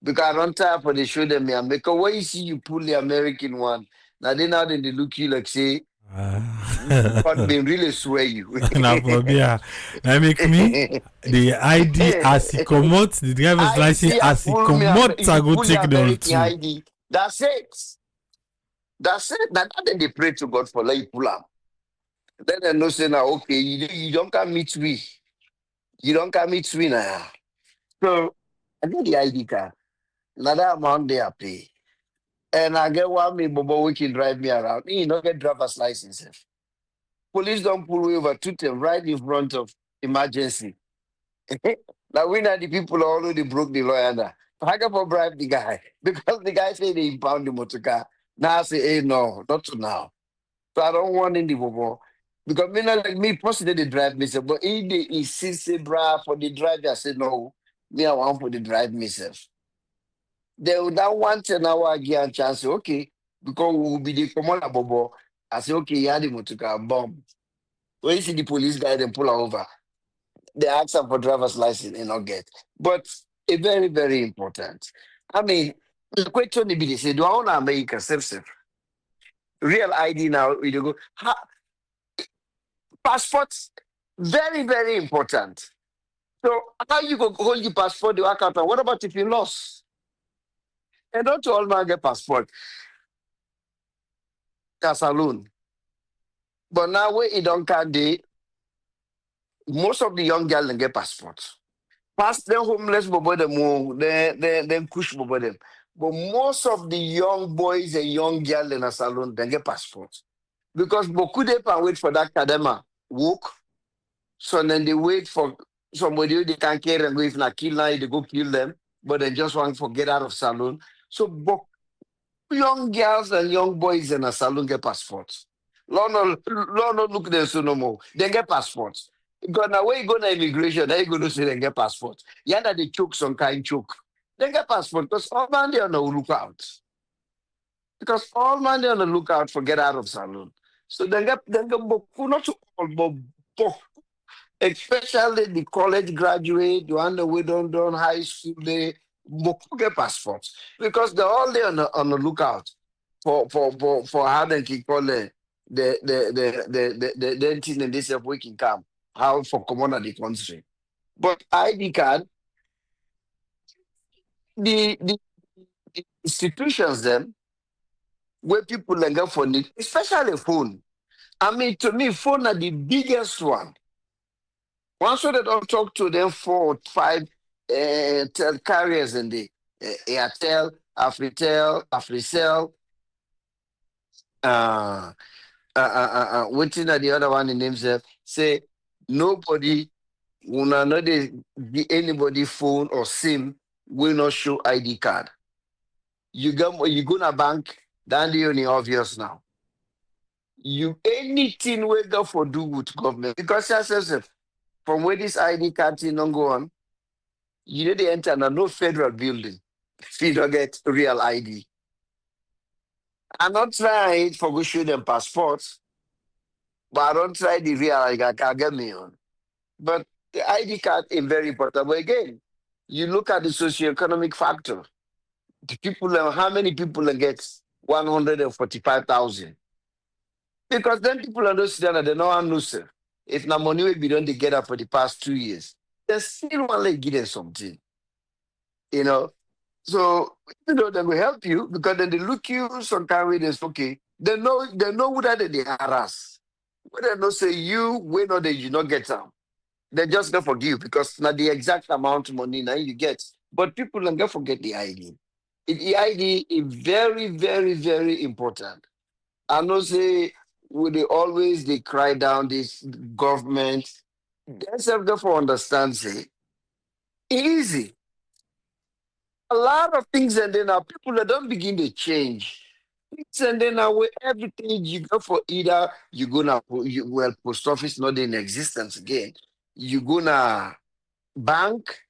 Because I don't time for they show them me because when you see you pull the American one, now they look you like say God been really swear you. Now for me, that make me the ID as he commot the driver's I license see a as he full commot I you go pull the take them American too. ID. That's it. That's it. That then they pray to God for let you pull up. Then they know say now, okay, you don't come meet me. You don't come meet me now. So I get the ID card. Now that amount they are pay. And I get one me bobo we can drive me around. You don't get driver's license. Police don't pull you over to them right in front of emergency. Now we know the people already broke the lawyer now. I can for bribe the guy because the guy said they impound the motor car. Now I say, hey, no, not to now. So I don't want any bobo. Because me not like me personally they drive myself, but he insist say bra for the driver. I said no, me I want for the drive myself. They would that one 10 hour give a chance, okay, because we will be the commander bobo. I say, okay, you had the motor car bomb. When you see the police guy, then pull her over. They ask her for driver's license and not get. But a very, very important. I mean, the question be they say, do I want to make a safe? Real ID now, you go. Passports, very, very important. So how you go hold your passport, the account? What about if you lost? And not all man get passport, that's alone. But now where it don't can they most of the young girls don't get passports. Past them homeless bobo them then push bobo them. But most of the young boys and young girls in a salon they get passports. Because beaucoup they can wait for that academa work. So then they wait for somebody who they can carry and go if not kill now, they go kill them. But they just want to get out of salon. So young girls and young boys in a salon get passports. Lord no look them so no more. They get passports. Because now when you go to immigration, then you go to say they get passports. Yeah, that they choke some kind choke. They get passport because all man they on the lookout. Because all man they on the lookout for get out of salon. So they get boku, not to all, but boku. Especially the college graduate, the one that we don't done high school, they boku get passports. Because they're all there on the lookout for how they can call the thing and this working camp, how for common the country. But ID card, the institutions them where people like get for need, especially phone. I mean, to me, phone are the biggest one. Once they don't talk to them 4 or 5 carriers in the Airtel, Afritel, Africell, uh, waiting at the other one in himself, say nobody will not know they be anybody phone or SIM will not show ID card. You go to bank, then the only obvious now. You anything we go for do with government because yourself from where this ID card thing don't go on, you need to enter no federal building if you don't get real ID. I'm not trying for go show them passports, but I don't try the real ID card can get me on. But the ID card is very important. But again, you look at the socioeconomic factor. The people, how many people get 145,000? Because then people understand that they know how no sir. If na money we be done together for the past 2 years, they still want to give them something. You know, so they will help you because then they look you some kind of way. They say, okay, they know who that they harass. When they don't say you, we know that you not get them. They just don't forgive because not the exact amount of money now you get. But people don't get forget the ID. The ID is very, very, very important. I know say would they always they cry down this government. They self therefore understand say easy. A lot of things and then now people that don't begin to change. Things and then now where everything you go for either you go now well post office not in existence again. You go na bank,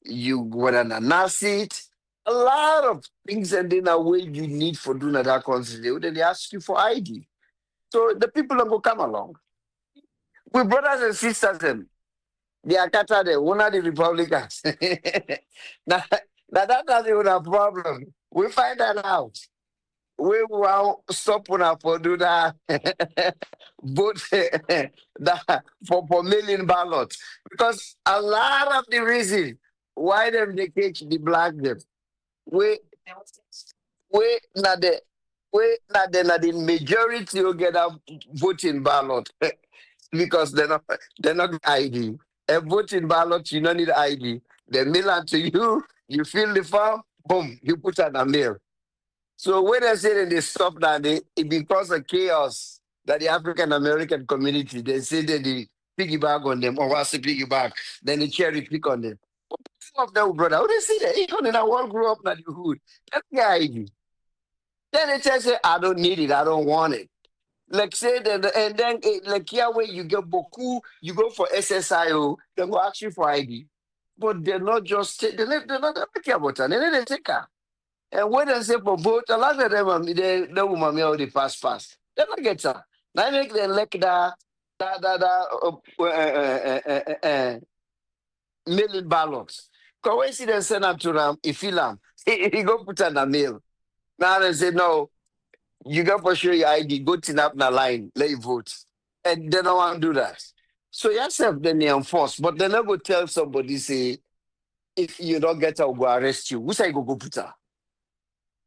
you go na NASIT, a lot of things and then now where you need for doing that consider then they ask you for ID. So the people that go come along. We brothers and sisters them. They are Qatar, one of the Republicans. now, now that doesn't have a problem. We find that out. We will stop on our for do that vote that for million ballots. Because a lot of the reason why them they catch the black them. We we not the Wait, now then the majority will get a voting ballot because they're not ID. A voting ballot, you don't need ID. They mail it to you, you fill the form, boom, you put on a mail. So when I say that they stop now, it because of chaos that the African American community, they say that they piggyback on them, or what's the piggyback, then they cherry pick on them. Some of them, brother, how they say that? Even in our world grew up in the hood. That's the ID. Then they tell say, I don't need it, I don't want it. Like say that, and then like here where you get Boku, you go for SSIO, they go ask you for ID. But they're not just they're not care about that. They take her. And when they say for vote, a lot of them they woman me all the pass. They not get her. Now make them like mailing ballots. Because when see them send them to them, he fill them. He go put on a mail. Now they say no. You got for sure your ID, go tin up the line, let you vote. And they don't want to do that. So yourself then they enforce, but they never tell somebody say if you don't get her, we'll go arrest you. Who say go put her?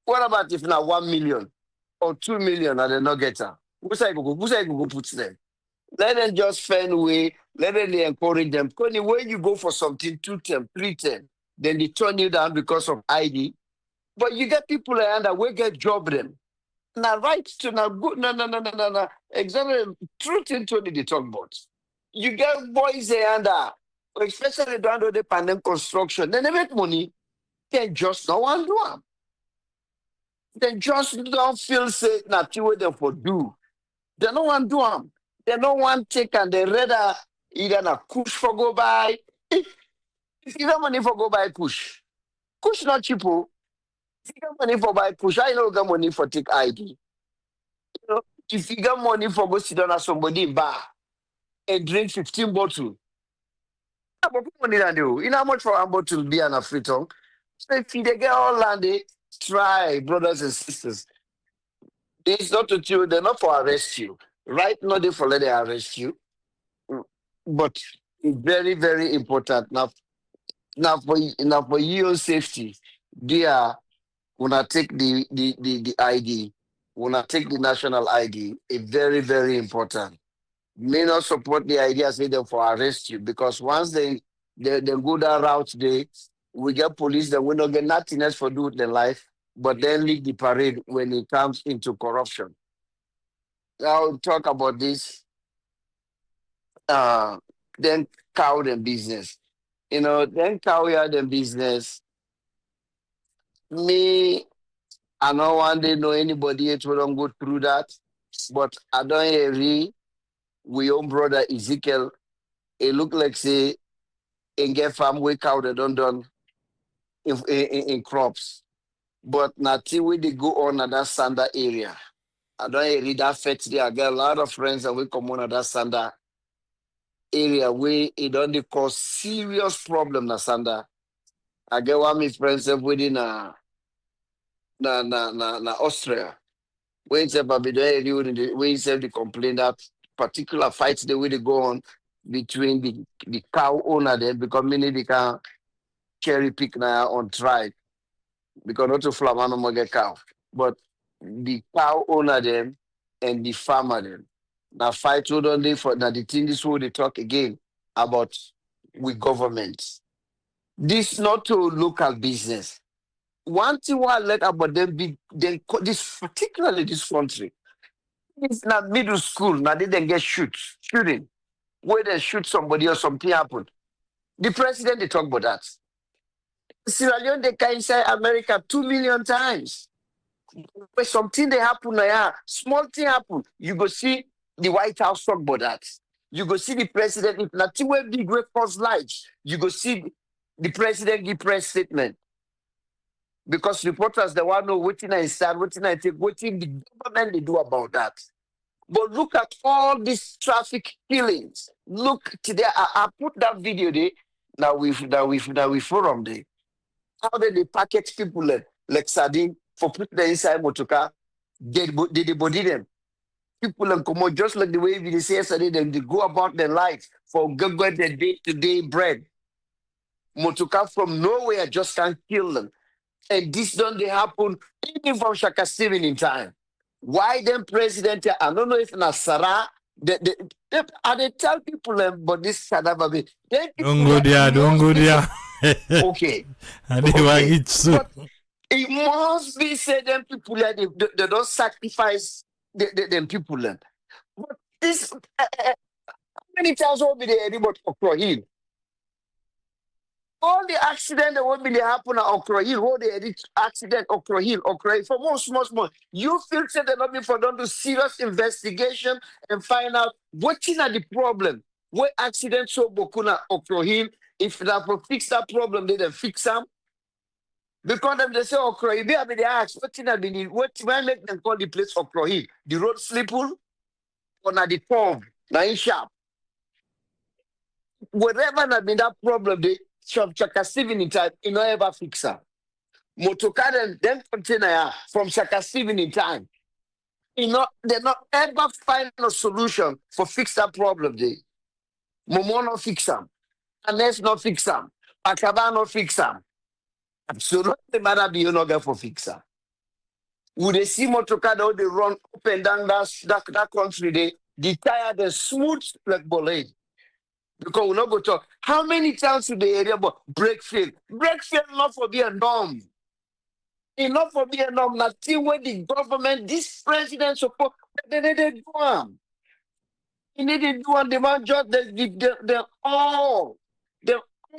What about if now 1 million or 2 million and they not get her? Who say go put them? Let them just find a way, let them they encourage them. Because when you go for something 2 10, 3 10, then they turn you down because of ID. But you get people that will get job them. Now right to now good no. Exactly truth into the talk about. You get boys there especially down to the panel construction, then they make money, they just don't want to do them. They just don't feel safe nothing what them for do. They don't want to do them. They don't want to take and they rather either a push for go by. If you got money for go buy push. Push not cheap. Oh. If you got money for buy push, I don't got money for take ID. You know, if you got money for go sit down at somebody bar and drink 15 bottles, but put money down there. You know how much for a bottle beer and a free tongue? So if they get all landed, try, brothers and sisters. It's not to you, they're not for arrest you. Right now they for let they arrest you. Mm, but it's very, very important. Now for your safety, they are wanna take the ID, wanna take the national ID. It's very, very important. May not support the idea say them for arrest you because once they go that route, we get police that will not get nothing else for do with their life, but then lead the parade when it comes into corruption. I'll talk about this. Uh, then cow them business. Then cow them business. Me, I don't want to know anybody yet will don't go through that, but I don't hear we own brother Ezekiel. It look like say and get farm wake out they don't done in crops. But now till we they go on at that Sanda area. I don't read that fet there. I get a lot of friends that we come on at that Sanda area where it don't dey cause serious problem na Sanda. I get one of my friends that within na Austria. When it's about when they complain that particular fights the way they go on between the cow owner there because many they can cherry pick now on tribe because not to flamano mo get cow. But the cow owner them and the farmer them. Now fight hold on day for now the thing this way they talk again about with government. This not to local business. One thing I like about them be this particularly this country. It's not middle school, now they then get shooting. Where they shoot somebody or something happen. The president they talk about that. Sierra Leone they can inside America 2 million times. When something they happen now, small thing happen, you go see the White House talk about that. You go see the president, if nothing will be great cause lives, you go see the president give press statement. Because reporters they want to know what I start, what I take, what the government they do about that. But look at all these traffic killings. Look today, I put that video there. Now we forum there. How they package people like sardine for put them inside motorcar, they body them. People and come out just like the way we say yesterday, they go about their lives for get their day-to-day bread. Motorcar from nowhere just can't kill them. And this don't they happen even from Shaka Steven in time. Why them president? I don't know if Nasara. They tell people but this Sadababi. Then Don't people go that there, don't go there. okay. I didn't want Okay. it so. But it must be said them people they don't sacrifice them people then. But this how many times will be there anybody Okro Hill? All the accident that will be there happen at Okro Hill, all the accident Okro Hill, for more small. You feel said that not be for them to serious investigation and find out what is the problem. What accident so Bokuna Okro Hill? If they fix that problem, they then fix them. Because them they say Okro Hill, they ask what why make them call the place Okro Hill? The road slipple or na the curve, na in sharp. Whatever na been that problem, they from Chaka 7 in time, you know ever fix them. Motocar them container from Chaka 7 in time. They not ever find a solution for fix that problem. They Momo not fix them. Anes not fix them. Akaba not fix them. Absolutely matter be you not get for fix them. Would they see motocar how they run up and down that country? The tire they smooth like bullet. Because we not go talk. How many times to the area but break fail? Break fail not for be a norm. Enough for be a norm. Nothing where the government, this president support, they do them. He need to do on the man just the all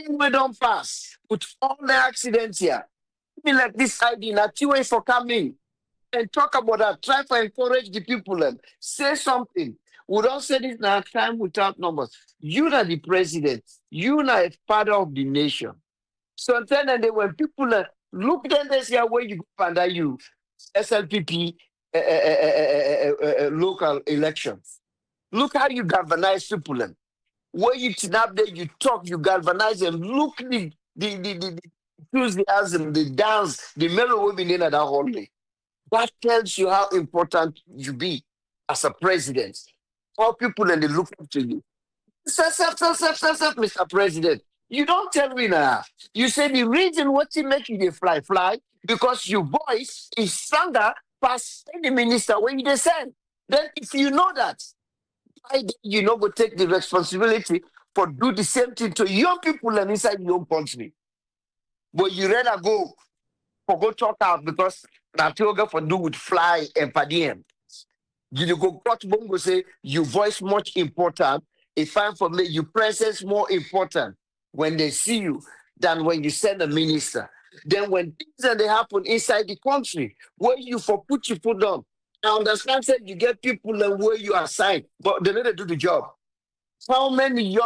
way don't pass with all the accidents here. Me like this idea, nothing way for coming and talk about that. Try to encourage the people and say something. We don't say this now time without numbers. You are the president. You are a father of the nation. So then when people look then they say where you go under you SLPP local elections. Look how you galvanize people then. Where you kidnap there, you talk, you galvanize them. Look the enthusiasm, the dance, the mellow women in that hallway. That tells you how important you be as a president. How people and they look up to you. Mr. President. You don't tell me now. You say the reason what he make you dey fly because your voice is stronger past any minister when you send. Then if you know that, why you not go take the responsibility for do the same thing to young people and inside your own country. But you rather go talk out because that you go for do with fly and padiem. You go cut bongo say your voice much important. If I'm for me, your presence more important when they see you than when you send a minister. Then when things that they happen inside the country, where you for put your foot on. I understand that you get people and where you assign, but they need to do the job. How many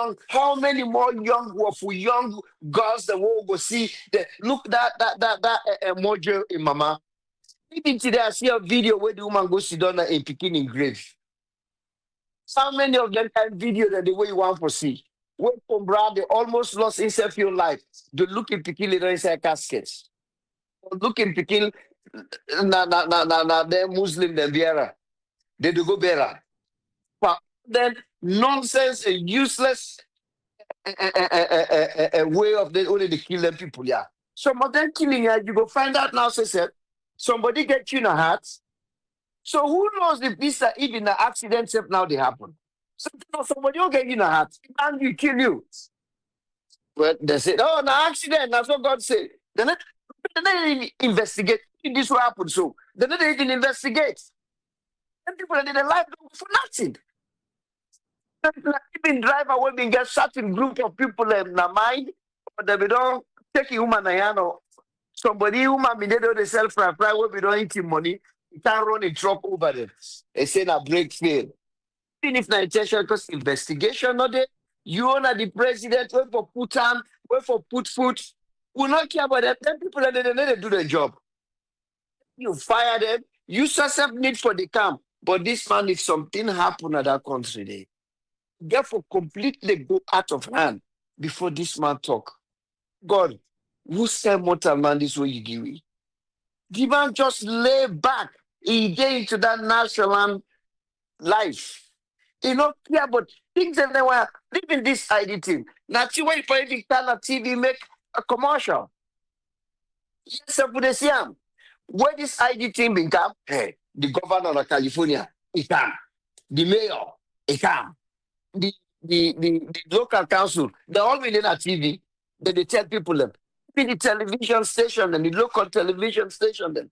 more young girls that will go see that look that module in mama. Even today I see a video where the woman goes sit down in picking in grave. How many of them kind video that the way you want to see? When from Brad, they almost lost himself your life. They look in picking little inside caskets. Look in picking they're Muslim, they're Biera. They do go better. But then nonsense and useless way of the only the killing people, yeah. Some of them killing you go find out now, say, somebody get you in a heart. So who knows if this even the accidents now they happen? So somebody will get you in a heart and you kill you. But they say, oh, no accident, that's what God said. Then they even investigate. This will happen. So they don't even investigate. And people in their life don't go for nothing. Even driver will be get certain group of people in their mind, but they don't take a human or somebody human be there they sell for a price will be don't eat him money. You can't run a truck over them. They say a break fail. Even if not intention because investigation not there, you honor the president, wait for put on, wait for put foot. We not care about that. Then people that they need to do their job. You fire them, you yourself need for the camp. But this man, if something happen at that country, they therefore completely go out of hand before this man talk. God, who send mortal man this way you give me? The man just lay back. He get into that national life. He not care about things that they were living this ID team. Now, you wait for every kind of TV make a commercial. Yes, I put this here. Where this ID thing been come, hey, the governor of California, he come. The mayor, he come. The local council, they all been in a TV. Then they tell people them. Be the television station and the local television station them.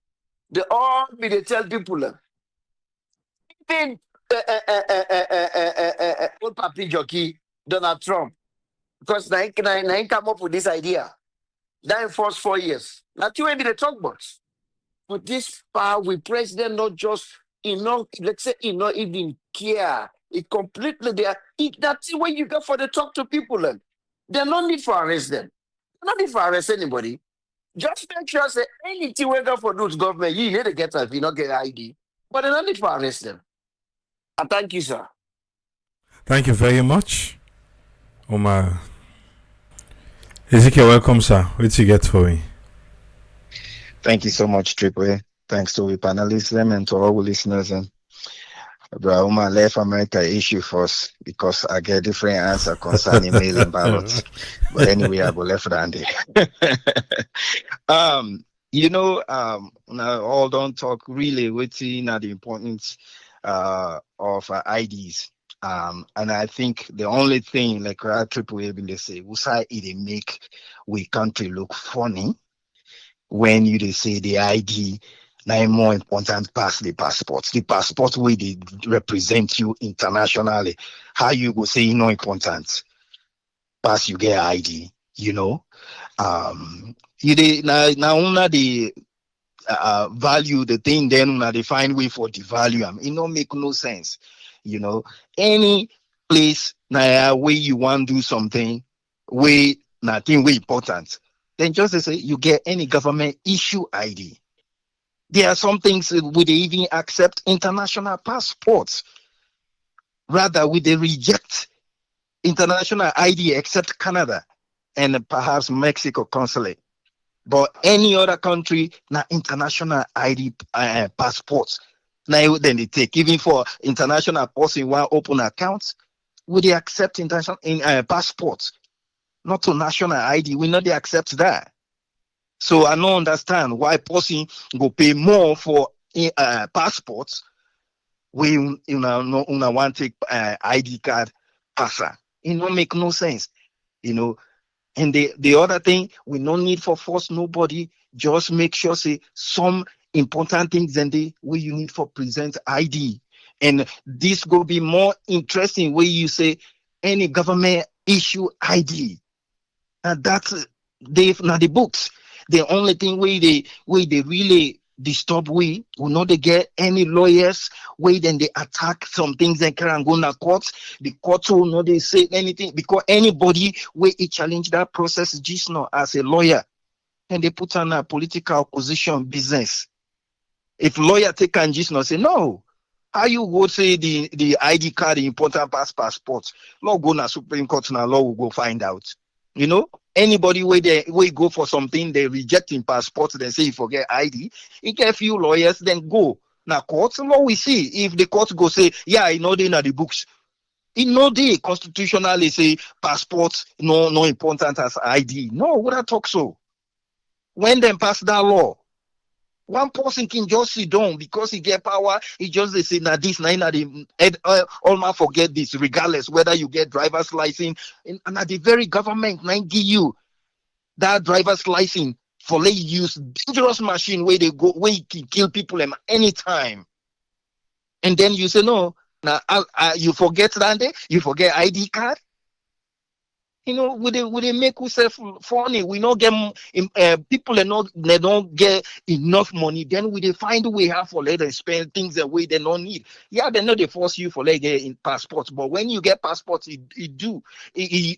They all be they tell people them. Even old papi jockey Donald Trump, because nine come up with this idea. That in first 4 years. Now two be the talk box. But this power with president not just let's say not even care. It completely there. That's where you go for the talk to people. And there's no need for arrest them. No need for arrest anybody. Just make sure say anything we go for those government, you need to get if you not get ID. But there's no need for arrest them. And thank you, sir. Thank you very much, Omar. Ezekiel, welcome, sir. What you get for me? Thank you so much, Triple. Thanks to the panelists and to all the listeners. And Brahma left America issue first because I get different answer concerning mailing ballots. But anyway, I go left and there. Now all don't talk really within the importance of IDs. And I think the only thing like Triple A will say, Usa it make we country look funny when you say the ID now more important past the passport. The passport way they represent you internationally. How you go say no important pass you get ID, you know. You now una the value the thing then una they find way for the value. It don't make no sense, you know. Any place now where you want to do something way nothing way important. Then just say you get any government issue ID. There are some things would they even accept international passports. Rather, would they reject international ID except Canada and perhaps Mexico consulate. But any other country, na international ID passports. Now then they take even for international person want open accounts, would they accept international passports? Not to national ID. We know they accept that. So I don't understand why person go pay more for passports when you know want take ID card passer. It don't make no sense, you know. And the other thing, we no need for force nobody. Just make sure say some important things and the way you need for present ID. And this will be more interesting where you say any government issue ID. And that's they now the books. The only thing where they really disturb we will not they get any lawyers where then they attack some things and can go to court. The court will not they say anything because anybody where it challenge that process just now as a lawyer and they put on a political position business. If lawyer take and just now say no, how you would say the ID card the important passport, law go na Supreme Court now law will go find out. You know, anybody where they go for something, they rejecting passport, they say you forget ID. You get a few lawyers, then go. Now courts, law we see. If the court go say, yeah, I know they know the books. It know they constitutionally say passport no important as ID. No, would I talk so? When them pass that law, one person can just sit down because he get power. He just they say now this now all forget this regardless whether you get driver's license and at the very government now give you that driver's license for let you use dangerous machine where they go where you can kill people anytime. And then you say no now you forget that day you forget ID card. You know, would they make yourself funny? We not get people they don't get enough money. Then we they find a way how for let them spend things that way they don't need. Yeah, they know they force you for like in passports, but when you get passports, it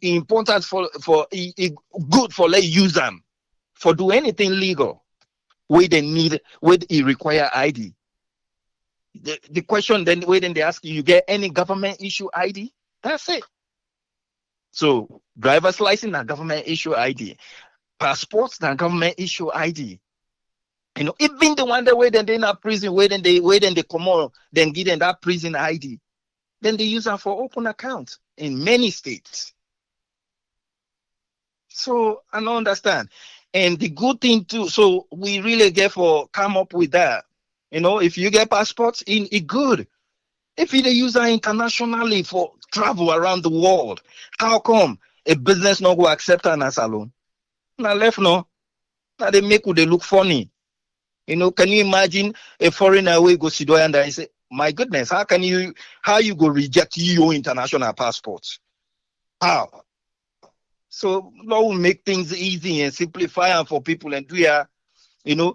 important for it good for let use them for do anything legal. Where they need where it require ID. The question then where then they ask you get any government issue ID? That's it. So driver's license and government issue ID, passports and government issue ID. You know, even the one that way then they in a prison, where then they come out, then give them that prison ID. Then they use them for open account in many states. So I don't understand. And the good thing too, so we really get for come up with that. If you get passports in it good. If you use that internationally for travel around the world, how come a business not go accept an as alone? Now left no. Now they make they look funny. Can you imagine a foreigner will go sit down and I say, my goodness, how you go reject your international passports? How? So law will make things easy and simplify them for people and do ya. Even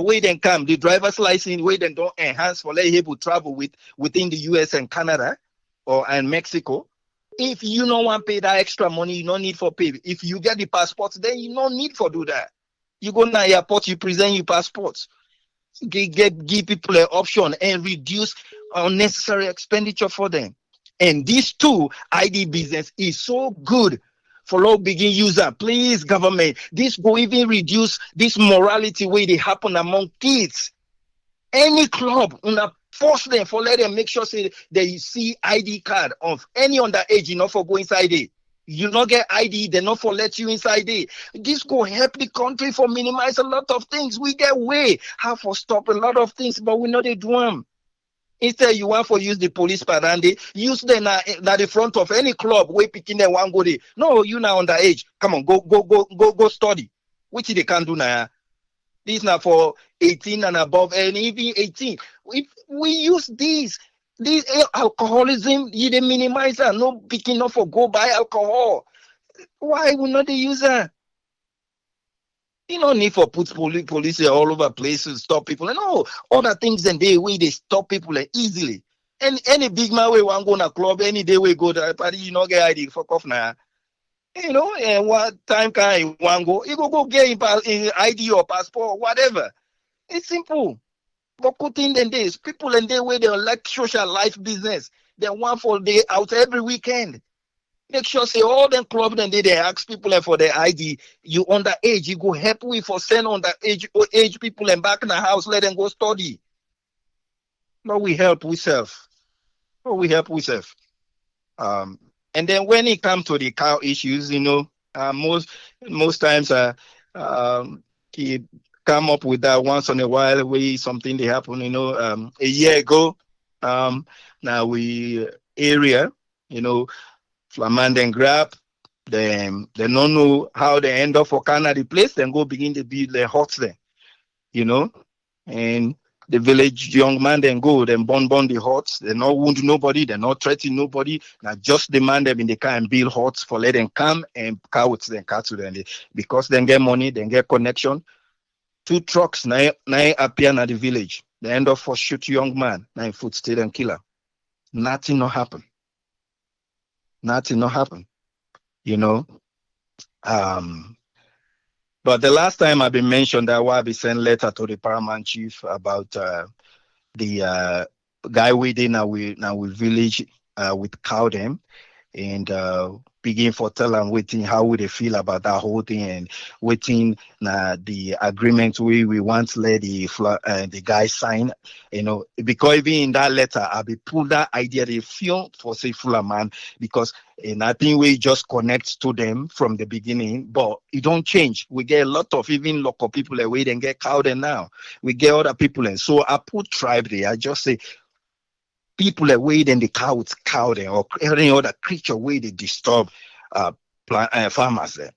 where they come, the driver's license where they don't enhance for let able travel within the US and Canada and Mexico. If you don't want to pay that extra money, you don't need for pay. If you get the passports, then you don't need for do that. You go to the airport, you present your passports. Give people an option and reduce unnecessary expenditure for them. And this too, ID business is so good for low begin user. Please, government, this go even reduce this morality way they happen among kids. Any club, force them for let them make sure say they see ID card of any underage, for go inside it. You not get ID, they not for let you inside it. This go help the country for minimize a lot of things. We get way how for stop a lot of things, but we know they do them. Instead, you want for use the police parande, use them at the front of any club where picking them one go there. No, you now underage. Come on, go study. Which they can do now. This now for 18 and above, and even 18. If we use this alcoholism, you they minimize that. No picking up for go buy alcohol. Why would not they use that? You don't need for put police all over places, stop people. And no, other things and they way they stop people easily. And any big man we want go to a club, any day we go to a party, you know, get ID, fuck off now. And what time can you want go? You go get in ID or passport, whatever. It's simple. But putting in this, people and they way they like social life business. They want for day out every weekend. Make sure say all them clubs and they ask people for their ID. You underage, you go help with for send age people and back in the house, let them go study. No, we help ourselves. No, we help ourselves. And then when it comes to the cow issues, most times he come up with that once in a while where something they happen, a year ago. Now we area, Flamand and grab them. They don't know how they end up for Canada the place, then go begin to build the huts there, you know. And the village young man then go, then burn the huts. They not wound nobody, they not threaten nobody. Now just demand them in the car and build huts for let them come and cows then cattle them. Because then get money, then get connection. 2 trucks now appear at the village. They end up for shoot young man, 9 foot still and killer. Nothing no happen. Nothing no happen. But the last time I've been mentioned that why I be sent letter to the paramount chief about the guy within our village with cow them and begin for tell them waiting how would they feel about that whole thing and waiting the agreement we want let the guy sign, because even in that letter I be pull that idea they feel for say fuller man because I think we just connect to them from the beginning, but it don't change. We get a lot of even local people away then get cow there now. We get other people and so I put tribe there. I just say people away then the cow there or any other creature way they disturb farmers there,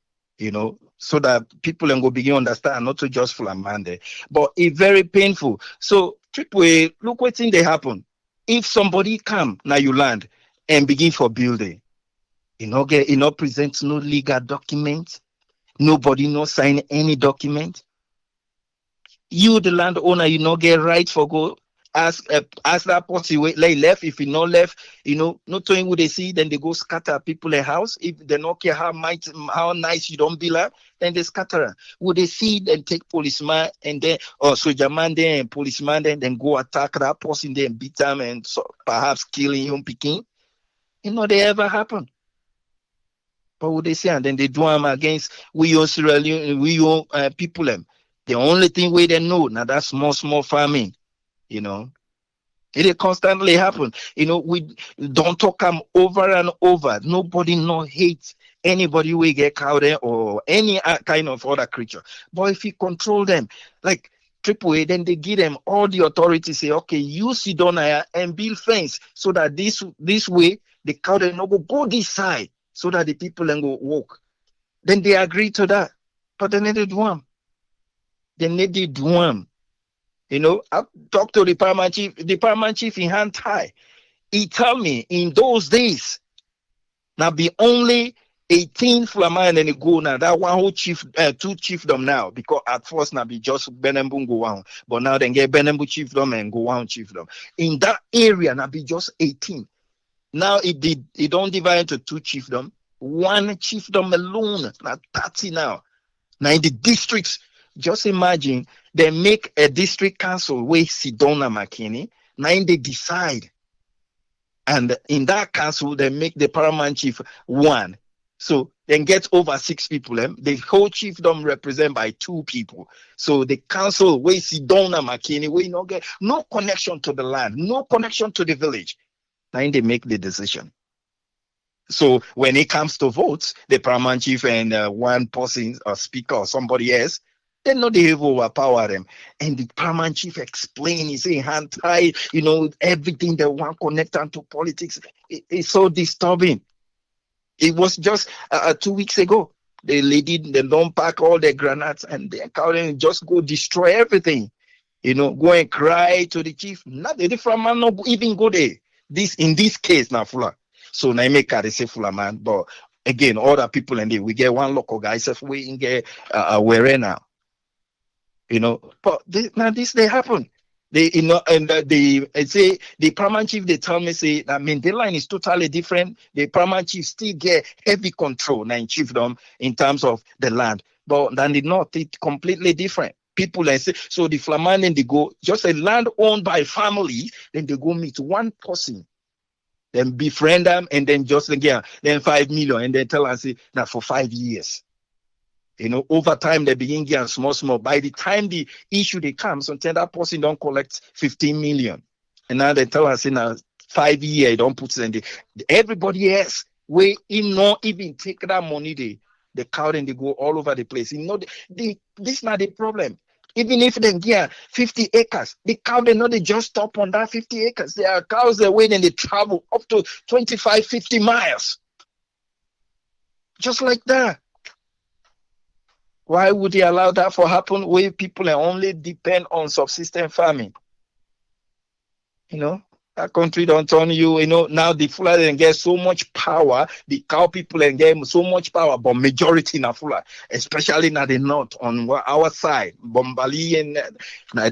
so that people can go begin understand not to just flaman there. But it's very painful. So way look what thing they happen. If somebody come now you land and begin for building, present no legal document, nobody no sign any document. You the landowner, get right for go ask that person where they left. If he not left, not knowing who they see, then they go scatter people a house. If they not care how nice you don't be like, then they scatter. Would they see then take policeman and then or soldier man then and policeman then go attack that person then beat them and so perhaps killing him picking? They ever happen. But what they say, and then they do them against we own Sierra Leone, we own people them. The only thing we they know now that's small farming, It constantly happen. We don't talk them over and over. Nobody no hate anybody we get cow there or or any kind of other creature. But if you control them, like AAA, then they give them all the authority. Say, okay, you sit down here and build fence so that this way the cow then no go this side so that the people then go walk. Then they agree to that, but they needed one. They needed one. You know, I talked to the paramount chief. The paramount chief in hand tie. He tell me in those days now be only 18 Flaman and go now. That one whole chief, two chiefdom now, because at first now be just Benembu go on, but now then get Benembu chiefdom and go on chiefdom. In that area now be just 18. Now it don't divide into two chiefdom, one chiefdom alone, now 30 now. Now in the districts, just imagine they make a district council where Sidona McKinney, now they decide. And in that council, they make the paramount chief one. So then get over 6 people. The whole chiefdom represent by 2 people. So the council where Sidona McKinney, where you not get no connection to the land, no connection to the village. Now they make the decision. So when it comes to votes, the paramount chief and one person or speaker or somebody else, they know they have overpower them. And the paramount chief explain, he say hand tie, you know, everything they want connected to politics. It's so disturbing. It was just 2 weeks ago. The lady, they don't pack all their granates and they can just go destroy everything. You know, go and cry to the chief. Not the different man not even go there. This in this case now, Fula. So now make they say Fula man, but again, other people and we get one local guy if we get where now. You know, but now this they happen. They you know, and they say the paramount chief they tell me say I mean the line is totally different. The paramount chief still get heavy control now in chiefdom in terms of the land, but then the north it's completely different. People like say so the Flaman then they go just a land owned by family, then they go meet one person, then befriend them, and then just again then 5 million, and then tell us say now for 5 years. You know, over time they begin getting small. By the time the issue they come, sometimes that person don't collect 15 million. And now they tell us in a 5 year, don't put it in everybody else we in not even take that money the cow and they go all over the place. You know, this not the problem. Even if they get 50 acres, the cow they know they just stop on that 50 acres. There are cows that wait and they travel up to 25, 50 miles. Just like that. Why would they allow that to happen where people only depend on subsistence farming? You know, that country don't turn you, you know, now the Fulani get so much power, the cow people and get so much power, but majority in Fulani, especially now the north on our side, Bombali and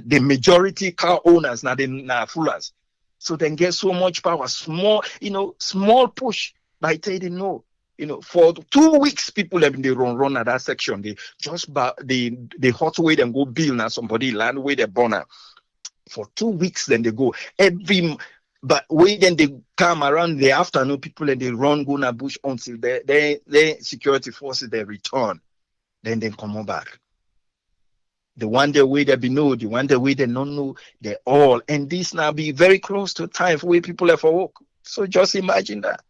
the majority cow owners now the Fulas. So they get so much power, small, you know, small push by telling no. You know, for 2 weeks, people have been run at that section. They just the hot way and go build now somebody land where they born at. For 2 weeks, then they go but wait, then they come around the afternoon, people and they run go na bush until the security forces they return, then they come on back. The one day way they be know, the one day way they don't know, they all and this now be very close to time for where people have for work. So just imagine that.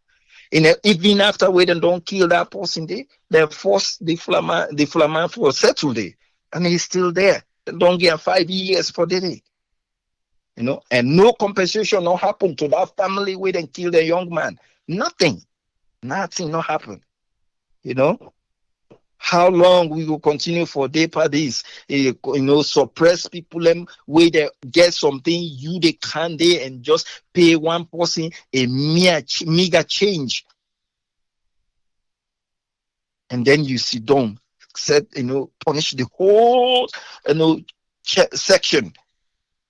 Even after we don't kill that person, they force the Flaman for settle there, and he's still there. They don't get 5 years for the day, you know, and no compensation not happen to that family where they kill the young man. Nothing not happen, you know. How long we will continue for this, you know, suppress people them where they get something you they can they and just pay one person a meager change, and then you sit down, set, you know, punish the whole, you know, section,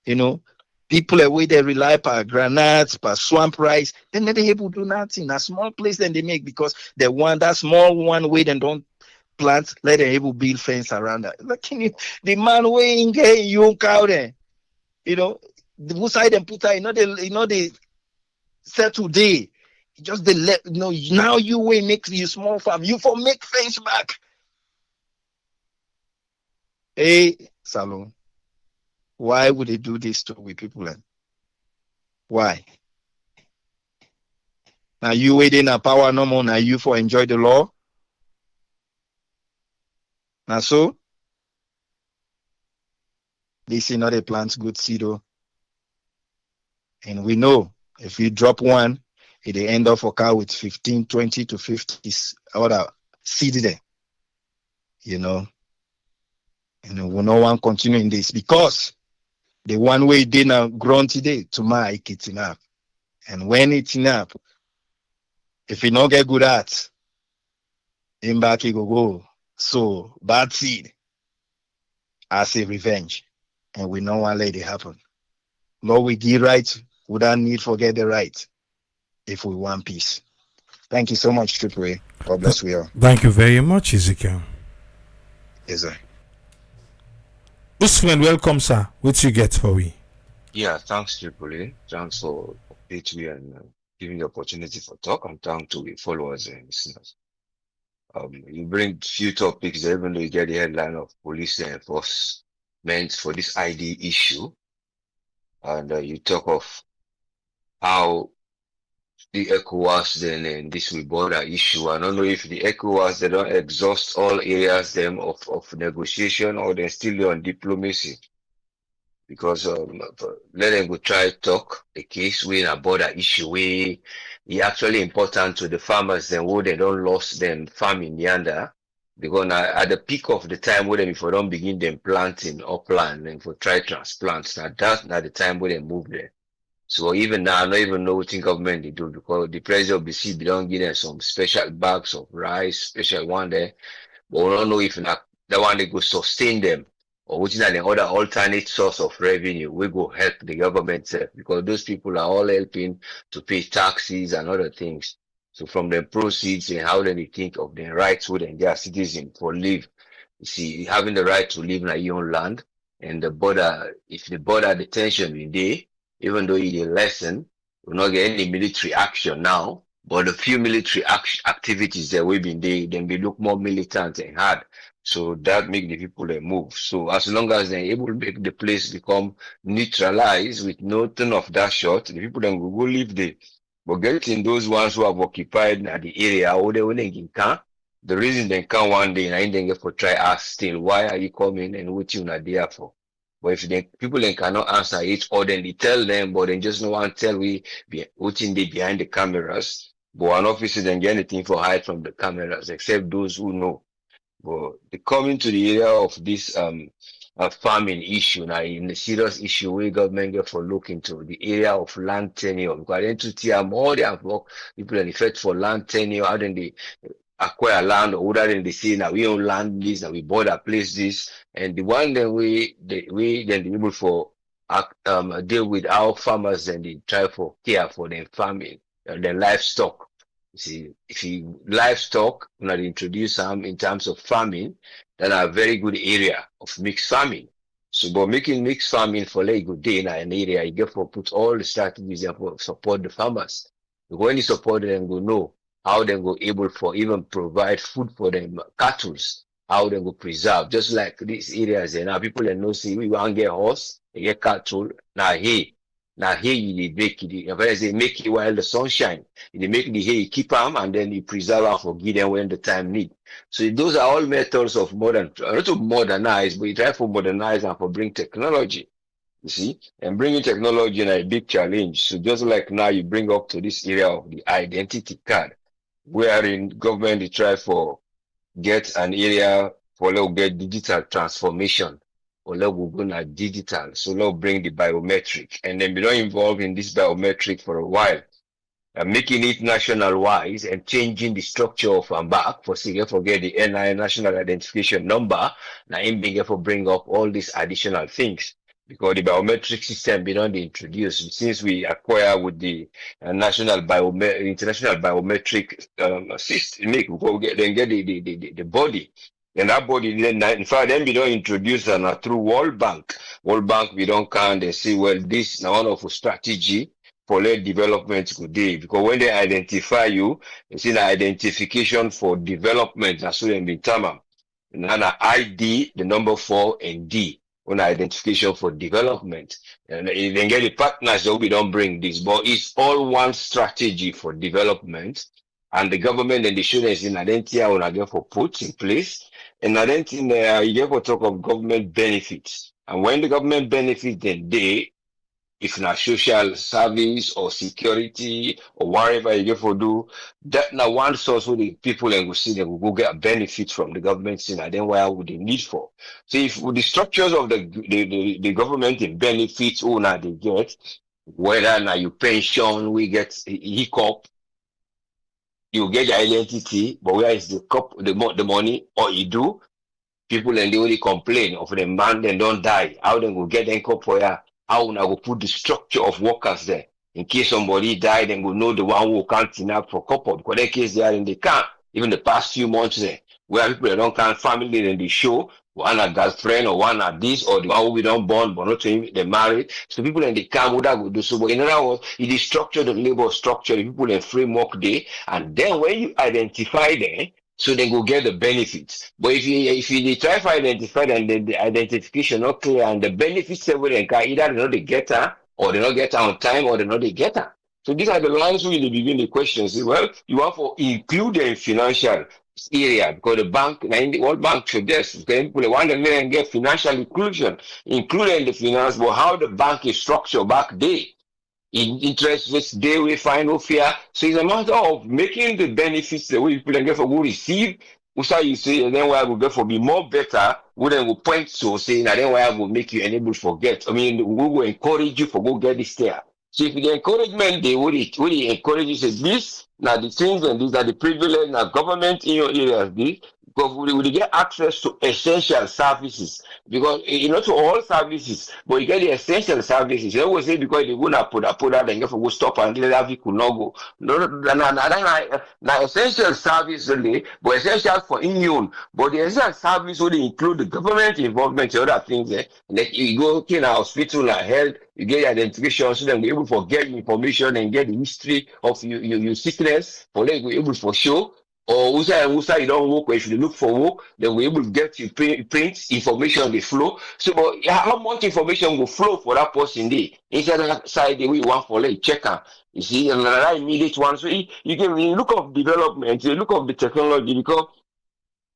you know, people away they rely per granates, per swamp rice, then they able to do nothing. A small place then they make because they want that small one way they don't plant, let them able build fence around that. Like the man way in here, you cow there, you know, the side and put out, you know they settle day. Just they let you know now you way make you small farm, you for make fence back. Hey, Salon, why would they do this to we people then? Why? Now you waiting a power no more, now you for enjoy the law. Now, so this is not a plant good seed, oh. And we know if you drop one, it end up for car with 15, 20 to 50 other seed there, you know. And we no one continue in this because the one way they now grown today to my it's enough. And when it's enough, if you not get good at, in back you go. So bad seed as a revenge. And we no one let it happen. Lord, we give right without need forget the right if we want peace. Thank you so much, Triple A. God bless you all. Thank you very much, Ezekiel. Yes, sir. Usman, welcome, sir. What you get for we? Yeah, thanks, Triple A. Thanks for updating and giving the opportunity for talk, and thanks to the followers and listeners. You bring few topics, even though you get the headline of police enforcement for this ID issue, and you talk of how the ECOWAS then and this will border issue. I don't know if the ECOWAS they don't exhaust all areas them of negotiation or they're still on diplomacy. Because let them go try talk a case with a border issue where it actually important to the farmers then who they don't lost them farming yonder. Because now, at the peak of the time where them if we don't begin them planting or plant and for try transplants, now that's not the time where they move there. So even now, I don't even know what government they do because the president of the city don't give them some special bags of rice, special one there. But we don't know if not that one they go sustain them or which is an other alternate source of revenue. We go help the government because those people are all helping to pay taxes and other things. So from the proceeds and how they think of their rights within their citizen for live. You see, having the right to live in your own land and the border, if the border detention in there, even though it's a lesson, we'll not get any military action now. But the few military activities that we've been doing, then we look more militant and hard. So that make the people move. So as long as they're able to make the place become neutralized with nothing of that sort, the people then will go live there. But getting those ones who have occupied at the area, or they can, the reason they can one day, and I didn't get for try ask still, why are you coming and what you not there for? But if the people then cannot answer it, or then they tell them, but then just no one tell we what's in the behind the cameras. But one officer then get anything for hide from the cameras, except those who know. But the coming to the area of this farming issue now in a serious issue where government get for look into the area of land tenure because identity are more than people in effect for land tenure, how then they acquire land or other than they say now we own land this and we bought a place this and the one then we then be able for deal with our farmers and they try for care for their farming and their livestock. You see, if you livestock, when I introduce some in terms of farming, then a very good area of mixed farming. So, but making mixed farming for like good day in an area, you get for put all the strategies there for support the farmers. Because when you support them, go know how they go able for even provide food for them cattle, how they go preserve. Just like these areas, and now people that know see we want to get horse, they get cattle. Now here you make it. They make it while the sun shine. They make the hay, you keep them, and then you preserve and forgive them when the time need. So those are all methods of not to modernize, but you try for modernize and for bring technology. You see, and bringing technology is a big challenge. So just like now you bring up to this area of the identity card, wherein government they try for get an area for let's get digital transformation or let's go na digital. So let's bring the biometric and then be not involved in this biometric for a while. Making it national wise and changing the structure of back for say forget the NI national identification number. Now in being able to bring up all these additional things because the biometric system be not introduced since we acquire with the international biometric system. Make we get the body. And that body then in fact then we don't introduce through World Bank. World Bank we don't count and see well this now one of a strategy for led development today because when they identify you, it's in identification for development. That's what they term. And an ID, the number 4 and D on identification for development. And then get the partners that we don't bring this, but it's all one strategy for development. and the government and the students in identity will get for put in place. And identity you get for talk of government benefits. And when the government benefits, then they, if not social service or security or whatever you get for do, that now one source where the people and will see them will go get benefit from the government thing, and then where would they need for? So if with the structures of the government in benefits owner they get, whether now you pension, we get hiccup, you get your identity, but where is the cup the money or you do? People and they only complain of the man then don't die. How they will get them cup for ya? How now go put the structure of workers there? In case somebody died, then go know the one who can't turn up for couple because in case they are in the camp, even the past few months there, where people don't count family in the show, one a girlfriend or one at this or the one who we don't born but not to him, they married. So people in the camp would have do so. But in other words, it is structure the labor structure, the people in framework day, and then when you identify them, so they go get the benefits. But if you try to identify them, the identification not clear and the benefits several either they not they get her or they not get her on time or they not they get her. So these are the lines we begin the questions. Well, you want to include them in financial area because the bank, the World Bank suggests people want to get financial inclusion, including the finance, but how the bank is structured back there. In interest rates, they will find no fear. So it's a matter of making the benefits the way people get for will receive. Also, you say, and then why will get for be more better, we then will point to saying, and then why will make you unable to forget. I mean, we will encourage you for go get this there. So if the encouragement they would encourage you say this, now the things and these are the privilege now government in your area this. Because we get access to essential services because to all services, but you get the essential services. You always say because they wouldn't put that then go stop and let that could not go. No, now essential service only, but essential for immune. But the essential service would include the government involvement and other things there. Like you go to a hospital and health, you get your identification, so then we're able to get information and get the history of your sickness, for them we're able to show. Or USA you don't work, if you look for work, then we're able to get you print information on the flow. So but how much information will flow for that person there? Inside that side the way you want for like checker. You see, another immediate one. So you can look of development, you look of the technology because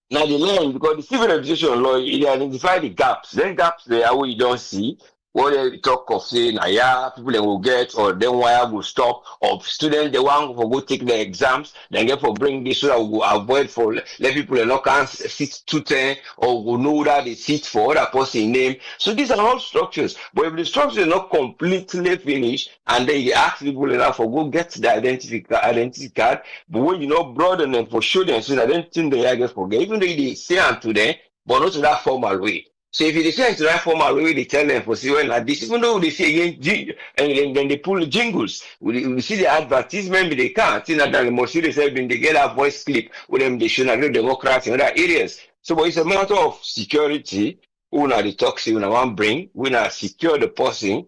now the line because the civil aviation law it identify the gaps. Then gaps there are where you don't see. What they talk of saying, people they will get, or then why will stop, or students they want to go take the exams, then get for bring this so that we will avoid for let people they not can sit 210 or will know that they sit for other person name. So these are all structures. But if the structure is not completely finished, and then you ask people enough for go get the identity card, but when you know broaden them for show them, so I don't think they get forget, even though they say to them, but not to that formal way. So if you say to that formal way, they tell them for see when like this, even though they say again, and then they pull the jingles, we see the advertisement, but they can't. See that the most serious have been they get a voice clip with them, they should not do Democrats in other areas. So, but it's a matter of security. Una the toxic, una want bring, una secure the person,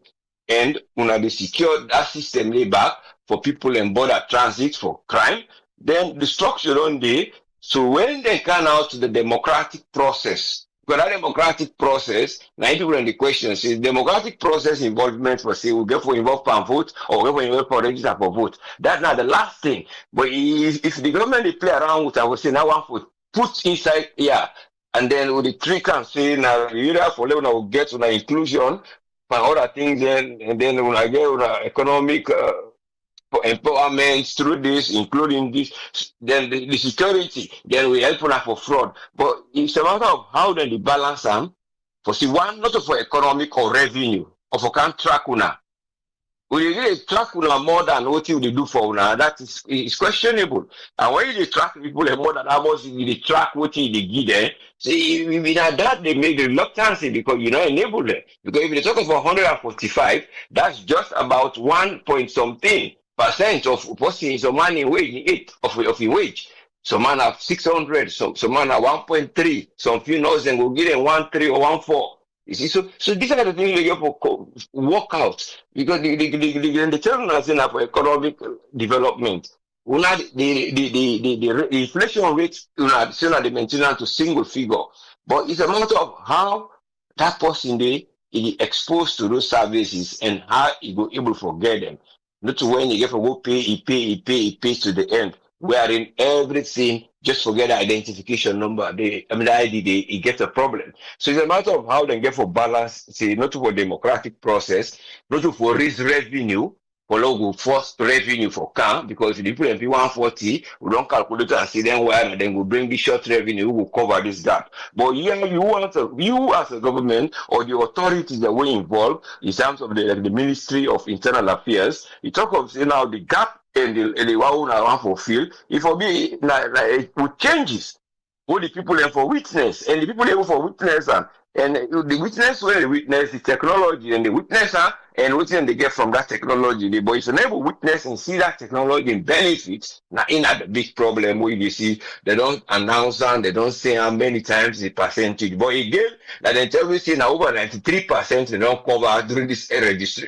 and una the secure that system lay back for people in border transit for crime. Then the structure on there. So when they come out to the democratic process. Because that democratic process, now people in the question is democratic process involvement for say we get for involve per vote or we get for involve for register for vote. That's not the last thing. But if the government they play around with I would say now one for put inside here and then with the trick and say now either for level now get to the inclusion and other things then and then when I get economic empowerment through this, including this, then the security, then we help una for fraud. But it's a matter of how then the balance them for see one, not for economic or revenue, or for can track una. When you really track una more than what you do for una, that is questionable. And when you track people more than how much you track what you give them, see, without that they make the reluctance because you know enable them. Because if you're talking for 145, that's just about 1 point something percent of person some man in wage of a wage. Some man have 600, some man have 1.3, some few knows and will give them 1.3 or 1.4. You see, so these are the things they get for work out because the children are saying for economic development. The inflation rate they maintain to single figure, but it's a matter of how that person they is exposed to those services and how he go able to forget them. Not to when you get for go pay, he pay to the end. wherein everything, just forget the identification number, the ID, it gets a problem. So it's a matter of how they get for balance, say, not for democratic process, not for raise revenue, for logo force revenue for car, because if you put MP 140, we don't calculate and see them where, and then we bring the short revenue, we will cover this gap. But yeah, you as a government or the authorities that were involved in terms of the Ministry of Internal Affairs, you talk of now the gap and the one I want fulfill. If for me, like it would changes. What the people there for witness, and the people there for witness, and the witness when they witness the technology and the witnesser and what they get from that technology. The boys enable witness and see that technology and benefits. Now in that the big problem where you see they don't announce and they don't say how many times the percentage. But again, that they tell you say now over 93% they don't cover during this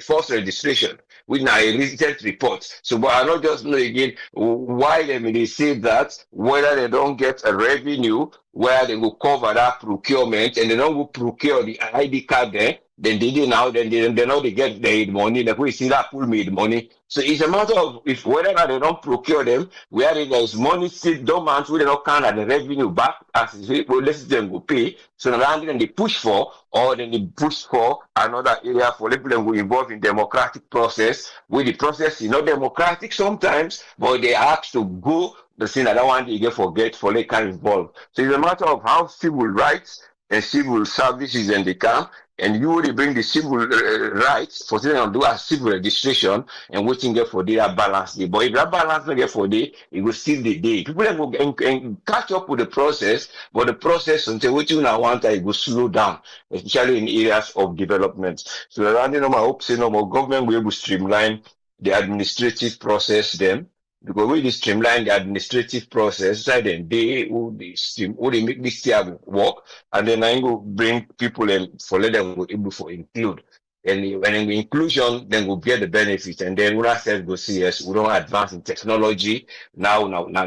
first registration. With now a recent report. So but I not just know again why they say that whether they don't get a revenue where they will cover that procurement and they don't go procure the ID card there, then they did now, then they know they get the money, like we see that pool made money. So it's a matter of if whether or not they don't procure them, where there is money still dormant, we don't count at the revenue back as well, let's them go pay. So now then they push for, or then they push for another area for people who involved in democratic process, where the process is not democratic sometimes, but they ask to go the thing that I want to get forget for they can involve. So it's a matter of how civil rights and civil services and they come, and you will bring the civil rights for them to do a civil registration and waiting there for their balance day. But if that balance not get for day, it will still the day. People then go and catch up with the process, but the process until what you now want, it will slow down, especially in areas of development. So I don't know, I hope say no more government will able to streamline the administrative process then. Because we streamline the administrative process, so then they will make this thing work, and then I go bring people and for let them go able for include. And when in inclusion, then we'll get the benefit. And then when I said go see yes, we don't advance in technology. Now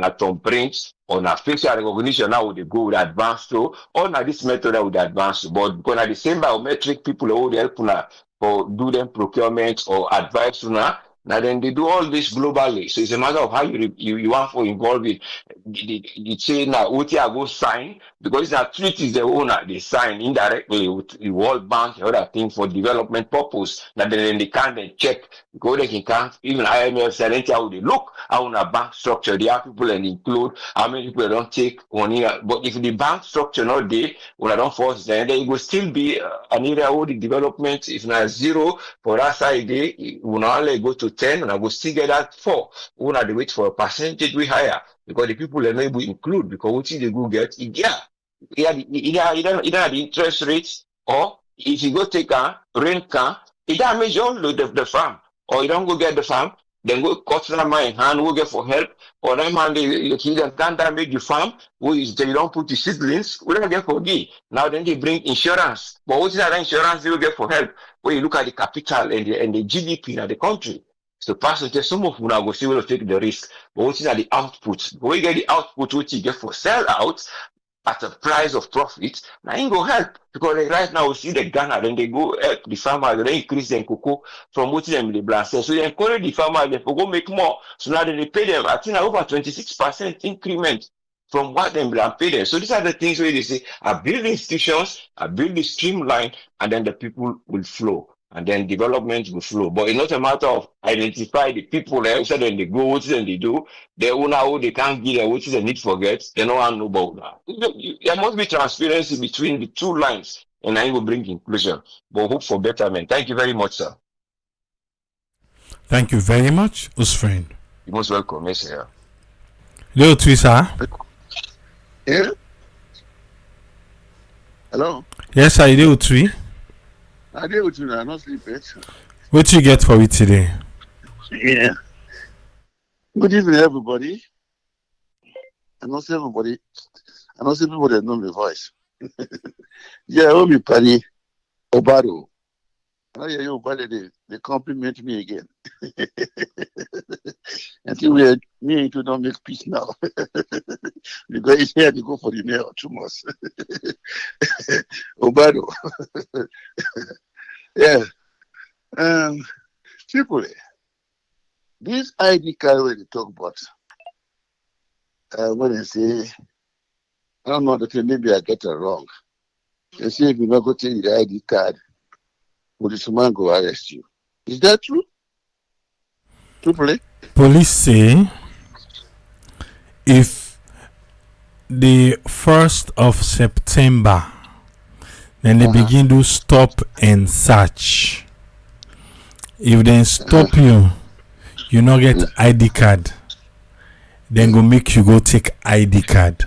Tom Prince or now facial recognition now they go with advanced to, or now this method that would advance to. But because at the same biometric people all the help now for do them procurement or advice now. Now then they do all this globally. So it's a matter of how you want to involve it. The say now what you go sign because it's not treaties the owner they sign indirectly with the World Bank and other things for development purpose. Now then they can't then check because they can even IMF saying how they look how a bank structure they have people and include how many people don't take 1 year. But if the bank structure not there, when I don't force then it will still be an area where the development if not zero for that side they will not only go to 10 and I will still get that 4. We have to wait for a percentage we higher because the people are not able to include because what they go get either the interest rates or if you go take a rent car, it damage all the farm or you don't go get the farm, then go cut that man in hand, go get for help, or that man they can't damage the farm, they don't put the seedlings, we don't get for give. Now then they bring insurance. But what is that insurance they will get for help? When you look at the capital and the GDP of the country. So percentage, some of you now go see will take the risk. But what is at the output? When you get the output, what you get for sell out at a price of profit, now you go help. Because right now we see the Ghana, then they go help the farmer, they increase their cocoa from what them the blast. So they encourage the farmer, they go make more. So now they pay them, I think over 26% increment from what them pay them. So these are the things where they say, I build institutions, I build the streamline, and then the people will flow. And then development will flow. But it's not a matter of identify the people there, so then they go, what then they do, they own how they can't give them, which is a need forget, they don't want to know about that. There must be transparency between the two lines, and I will bring inclusion. But hope for betterment. Thank you very much, sir. Thank you very much, Usfriend. You're most welcome, yes, sir. Leo Twisa. Yeah. Hello. Yes, I do three. I deal with you now, not sleep yet. What you get for it today? Yeah. Good evening, everybody. I know everybody that know my voice. Yeah, I me Paddy Obado. I hear you, Obado, they compliment me again. I think me and you don't make peace now. Because it's here to go for the nail too much. Obado. Yeah. Triple A. This ID card where they talk about, when they say, I don't know, maybe I get it wrong. They say if you not go take the ID card, policeman go arrest you. Is that true? Truthfully? Police say if the 1st of September then they begin to stop and search. If they stop you, you not get ID card. Then go make you go take ID card.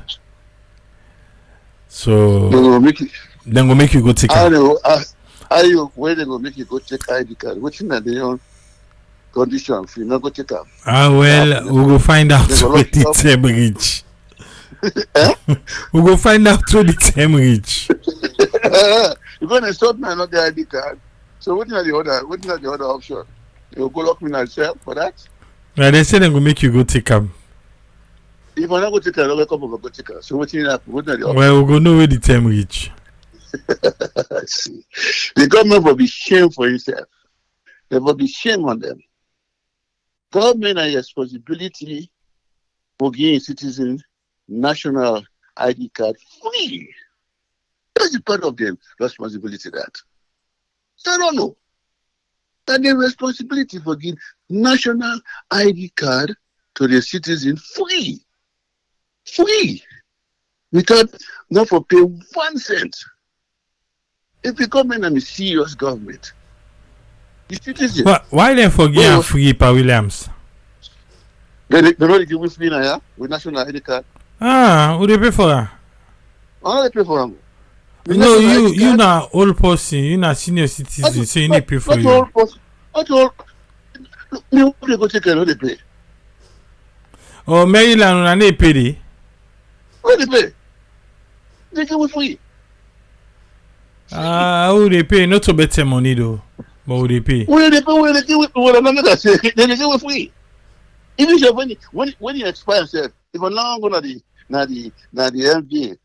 So They will make it. then go make you go take I am. know. Are you where they go make you go take ID card? Which in the own condition if you not go take them? Well, we go find out They go where lock you the up. time reach. Eh? We go find out where the time reach. You're gonna stop me and not the ID card. So what are the other? What are the other option? You go lock me myself for that. Well, they say they go make you go take am. If I not go take a, I'll come over go take a. So what you happen? What are the option? Well, we go know where the time reach. See, the government will be shame for itself. There will be shame on them. Government has responsibility for giving citizens national ID card free. That's the part of them responsibility that. So I don't know. That the responsibility for giving national ID card to the citizen free. Free. Without not for pay 1 cent. If the government is a serious government, the citizen. Why they forgive am free, Pa Williams? They don't give me free now, yeah? With national ID card. Who they pay for that? I don't pay for them. No, you na old person, you na senior citizen, so you need pay for you. Not all. Me they go take care of the pay. Oh, Maryland, una dey pay dey? Where they pay? They give me free. Who they pay? Not to better money though, but who they pay? Where they pay? Where they give me? What I'm not say. They give me free. Even if when you expire yourself, if I'm not going to the MBA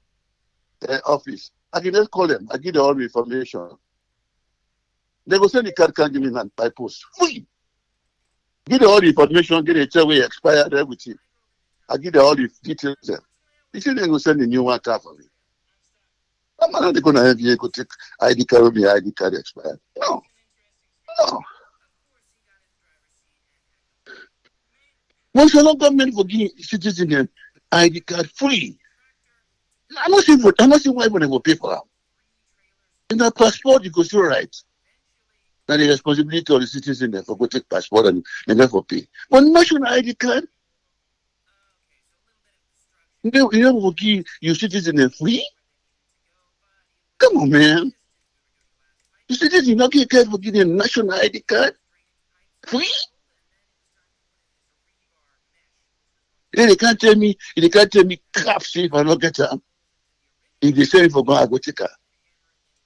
office, I can just call them. I give them all the information. They go send the card, can't give me by post. Free. Give them all the information, get a check where you expired, everything. I give them all the details. You see, they go send the new one card for me. I'm not going to MBA go take ID card with me, ID card expired. No. Once you're not government for giving citizens ID card free, I'm not saying why when they will pay for them. In the passport, you go still right. Now the responsibility of the citizen there for go take passport and then for pay. But national ID card, you never give your citizen free? Come on, man. The citizen not get card for giving national ID card free? Then they can't tell me crap see if I don't get them. If they say for go take her.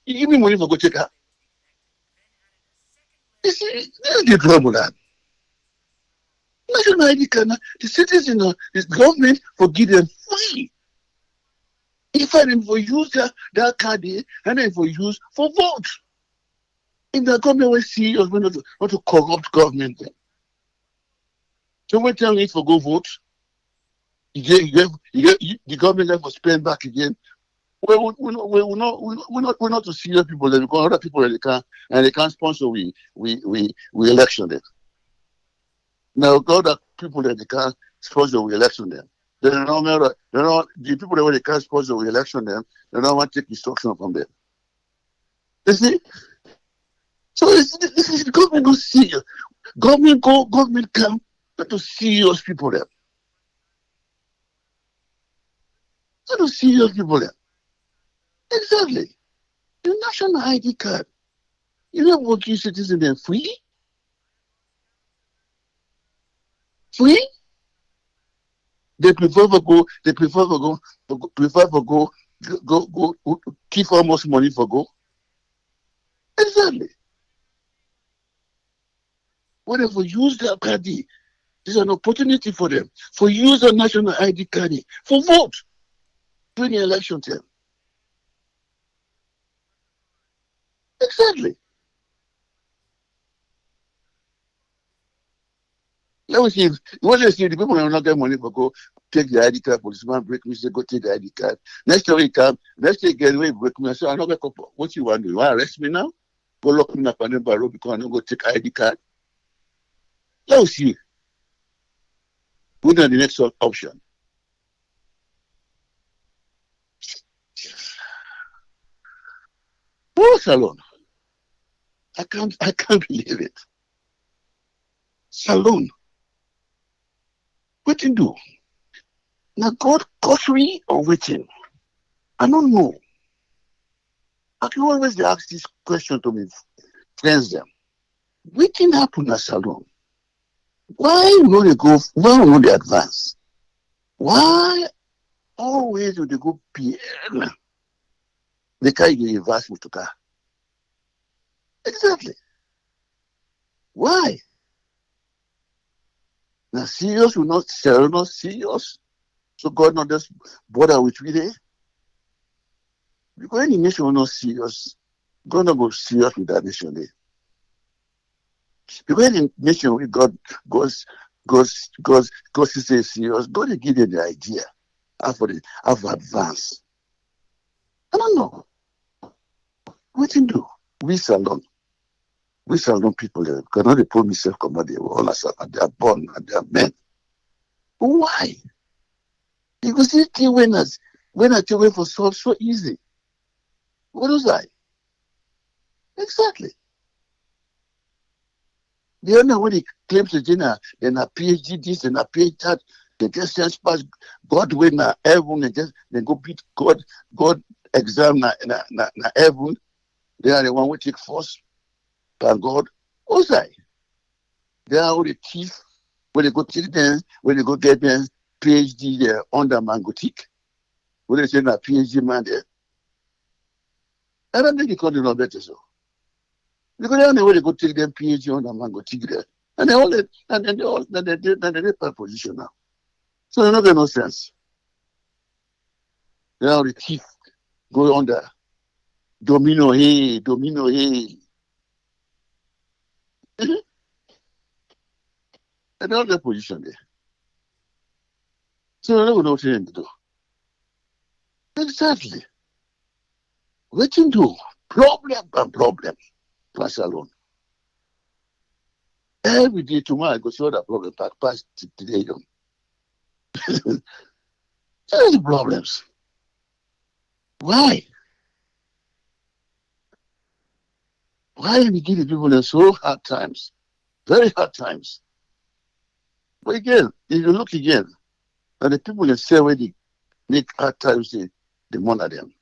You give me money for go take her. You see, there's the trouble that. National ID card, the citizen, the government for give them free. If I didn't for use that card there, and then for use for vote. If the government was serious, not to corrupt government then. So when tell me for go vote, the government have to spend back again. We're not to serious people then because other people they can't sponsor we election them. Now other people that they can't sponsor we election them. The people that they can't sponsor we election them, they don't want to take instruction from them. You see? So this is the government go serious. Government come not to serious people there. Not to serious people there. Exactly. The national ID card. You know what you citizen then free? Free? They prefer to go keep almost money for go. Exactly. Whatever use their card, there's an opportunity for them for use a national ID card for vote during the election time. Exactly. Let me see if what they see the people will not get money for go take the ID card, policeman break me, say go take the ID card. Next time he come, next day get away, break me. I say, I not get up. What you want to do? You want to arrest me now? Go lock me up on the barrow because I don't go take ID card. Let us see. Which are the next option? Oh, Salon. I can't believe it. Salon. What you do? Now God cautionary or waiting? I don't know. I can always ask this question to me friends them. Waiting happen at Salon. Why will they go? Why will they advance? Why always do they go PM? They carry the reverse motor. Exactly. Why? Now serious will not sell, not serious. So God not just bother with we there. Because any nation will not serious. God not go serious with that nation there. Because any nation with goes to say serious, God will give them the idea how for advance. I don't know. What you do? We Salon people there. Because now they put myself come out there, all us and they are born and they are men. Why? Because this thing when I take away for so easy. What was I? Exactly. The only when he claims to dinner, then a PhD this and a PhD that, they just pass God way na heaven and just they go beat God exam na heaven. They are the one who take first by God. What's I? They are all the thief when they go take them, when they go get them PhD there under man go take. When they say na PhD man there. I don't think the country not better so. Because they only way they go take them PhD under man go take there. And they all they position now. So they don't get no sense. They are the thief go under domino hey. And they all get position there. So they don't know what to do. Exactly. What you do? Problem. Pass alone. Every day tomorrow I go see other problem pass today. There's the problems. Why? Why we give the people in so hard times? Very hard times. But again, if you look again, and the people that say where they make hard times, they monitor them.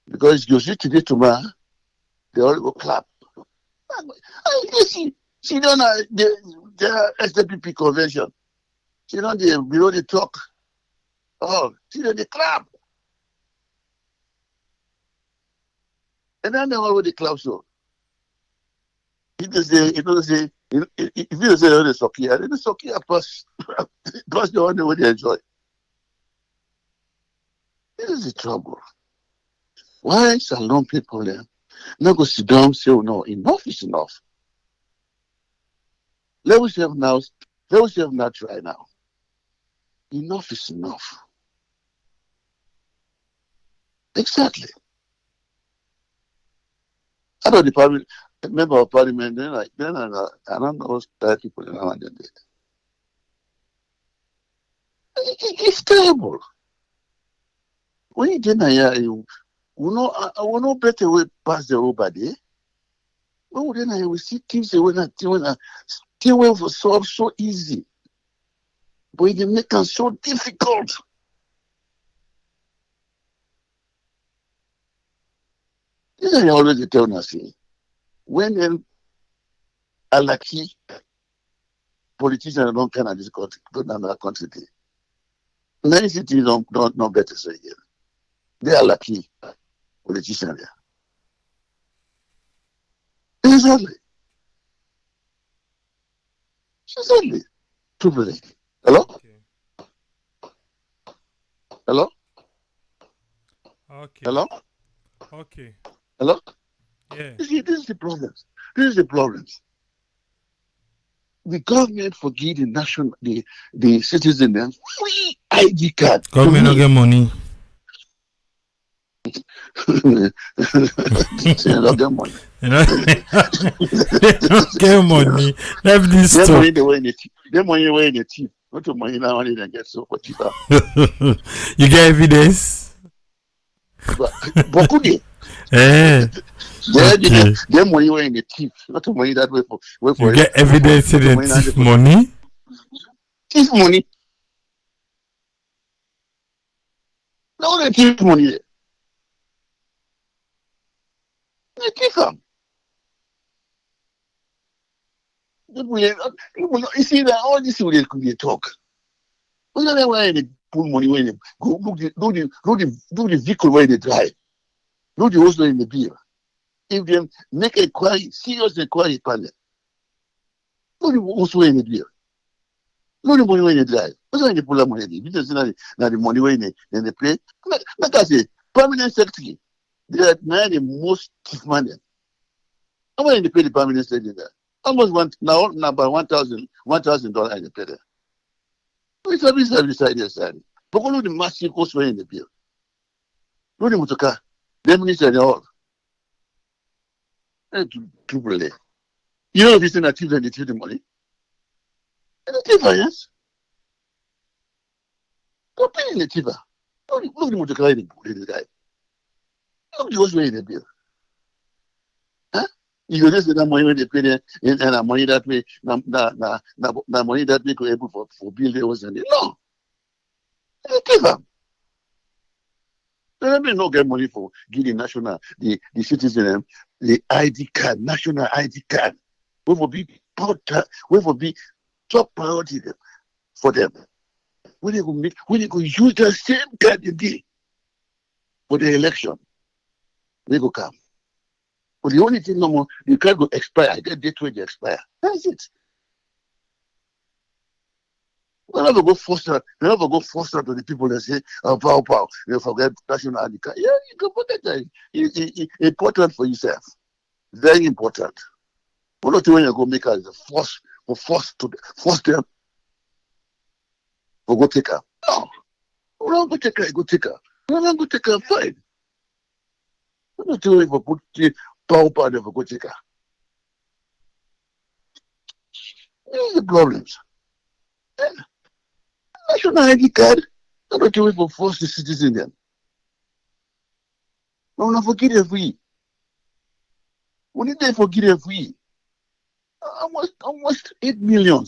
Because you see today tomorrow, they all go clap. You see don't the SWP convention. See don't they talk. Oh, see they clap. And then they all the clap so. If you say, if you say, the Sokia, then the Sokia plus the one way they enjoy. This is the trouble. Why Salon people there? Now go sit down, say, oh no, enough is enough. Let us have now try now. Enough is enough. Exactly. I know the parliament, a member of parliament, then I don't know that people in our did. It's terrible. When you didn't hear you will not better way past the over there. When then I will see things they will not still way for solve so easy. But they make them so difficult. This is always tell us when them are lucky politicians don't come at this country, go down our country. Many cities don't better so again. They are lucky politicians there. Exactly. Truthfully. Hello? Hello? Okay. Hello? Okay. Hello? Yeah. You see, this is the problems. the government forgive the citizen them free ID card. Government no get money. They don't get money. You know, they don't get money. Left this Their stuff. money they were in the cheap. Their money were in the cheap. Not the money now money they get so for cheaper. You get evidence? Beaucoup de. Eh. Okay. Their money were in the cheap. Not the money that way for. You get evidence in the thief money? Thief money. No, they thief money there. They thief them. You see that all this way they talk. Why they pull money when they go do the vehicle where they drive. Do the hustle in the beer. If they make a serious inquiry panel. Do the hustle in the beer. Do the money when they drive. What's why they pull that money? Because now the money when they pay. Like I say, permanent secretary. They are now the most chief man. How much they pay the permanent secretary there? Almost now about $1,000 they pay there. It's a beside their side. But all the massive cost in the bill. No the motorcar. The minister and all. Too brilliant. You know this thing that they take the money. And the tiver, yes. Go pay in the tiver. Look the motorcar in the guy. Look the cost in the bill. Huh? You just say that money when they pay there, and that money that way, that money that we could able for build the house and no. They give them. They may not get money for giving the citizen the ID card, national ID card. We will be top priority for them. When they go use the same card they did for the election, they go come. But the only thing no more, you can't go expire. I get date where they expire. That's it. We'll never go foster to the people that say, pow, you forget national ID card. Yeah, you can forget that. It's important for yourself. Very important. One of the when you go make us force them for go take her. No. We don't go take her, go take her. We don't go take her, fine. We don't do it for put power there for go take her. These are the problems. National ID card, not do it for force the citizen then. No, not forget it free. We need to forget it free. Almost 8 million.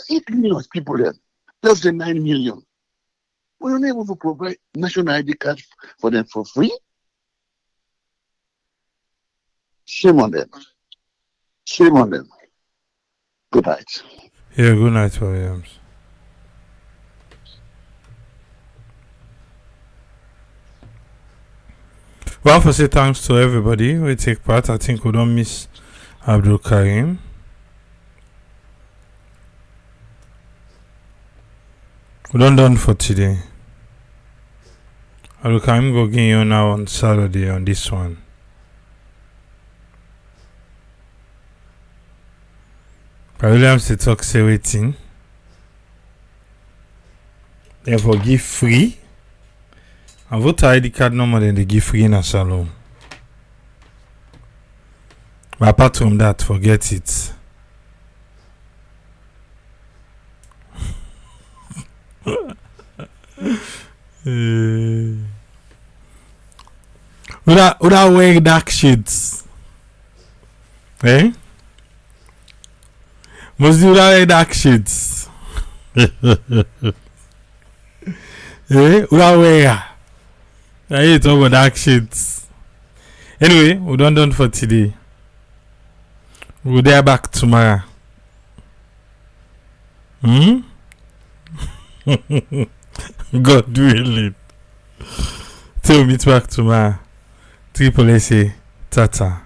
8 million people there. Less than 9 million. We don't able to provide national ID card for them for free. Shame on them. Shame on them. Good night. Yeah, good night, Williams. Well, for say thanks to everybody we take part. I think we don't miss Abdul Karim. We don't done for today. Abdul Karim go get you now on Saturday on this one. Williams to talk say waiting. Therefore give free. And voter ID card no more than they give free in a salon. But apart from that, forget it. Would I wear dark shades? Eh? Must you wear dark shades? Eh? Would I wear? I hate over dark shades. Anyway, we done for today. We'll be back tomorrow. God will it. Till meet back tomorrow. Triple SA Tata.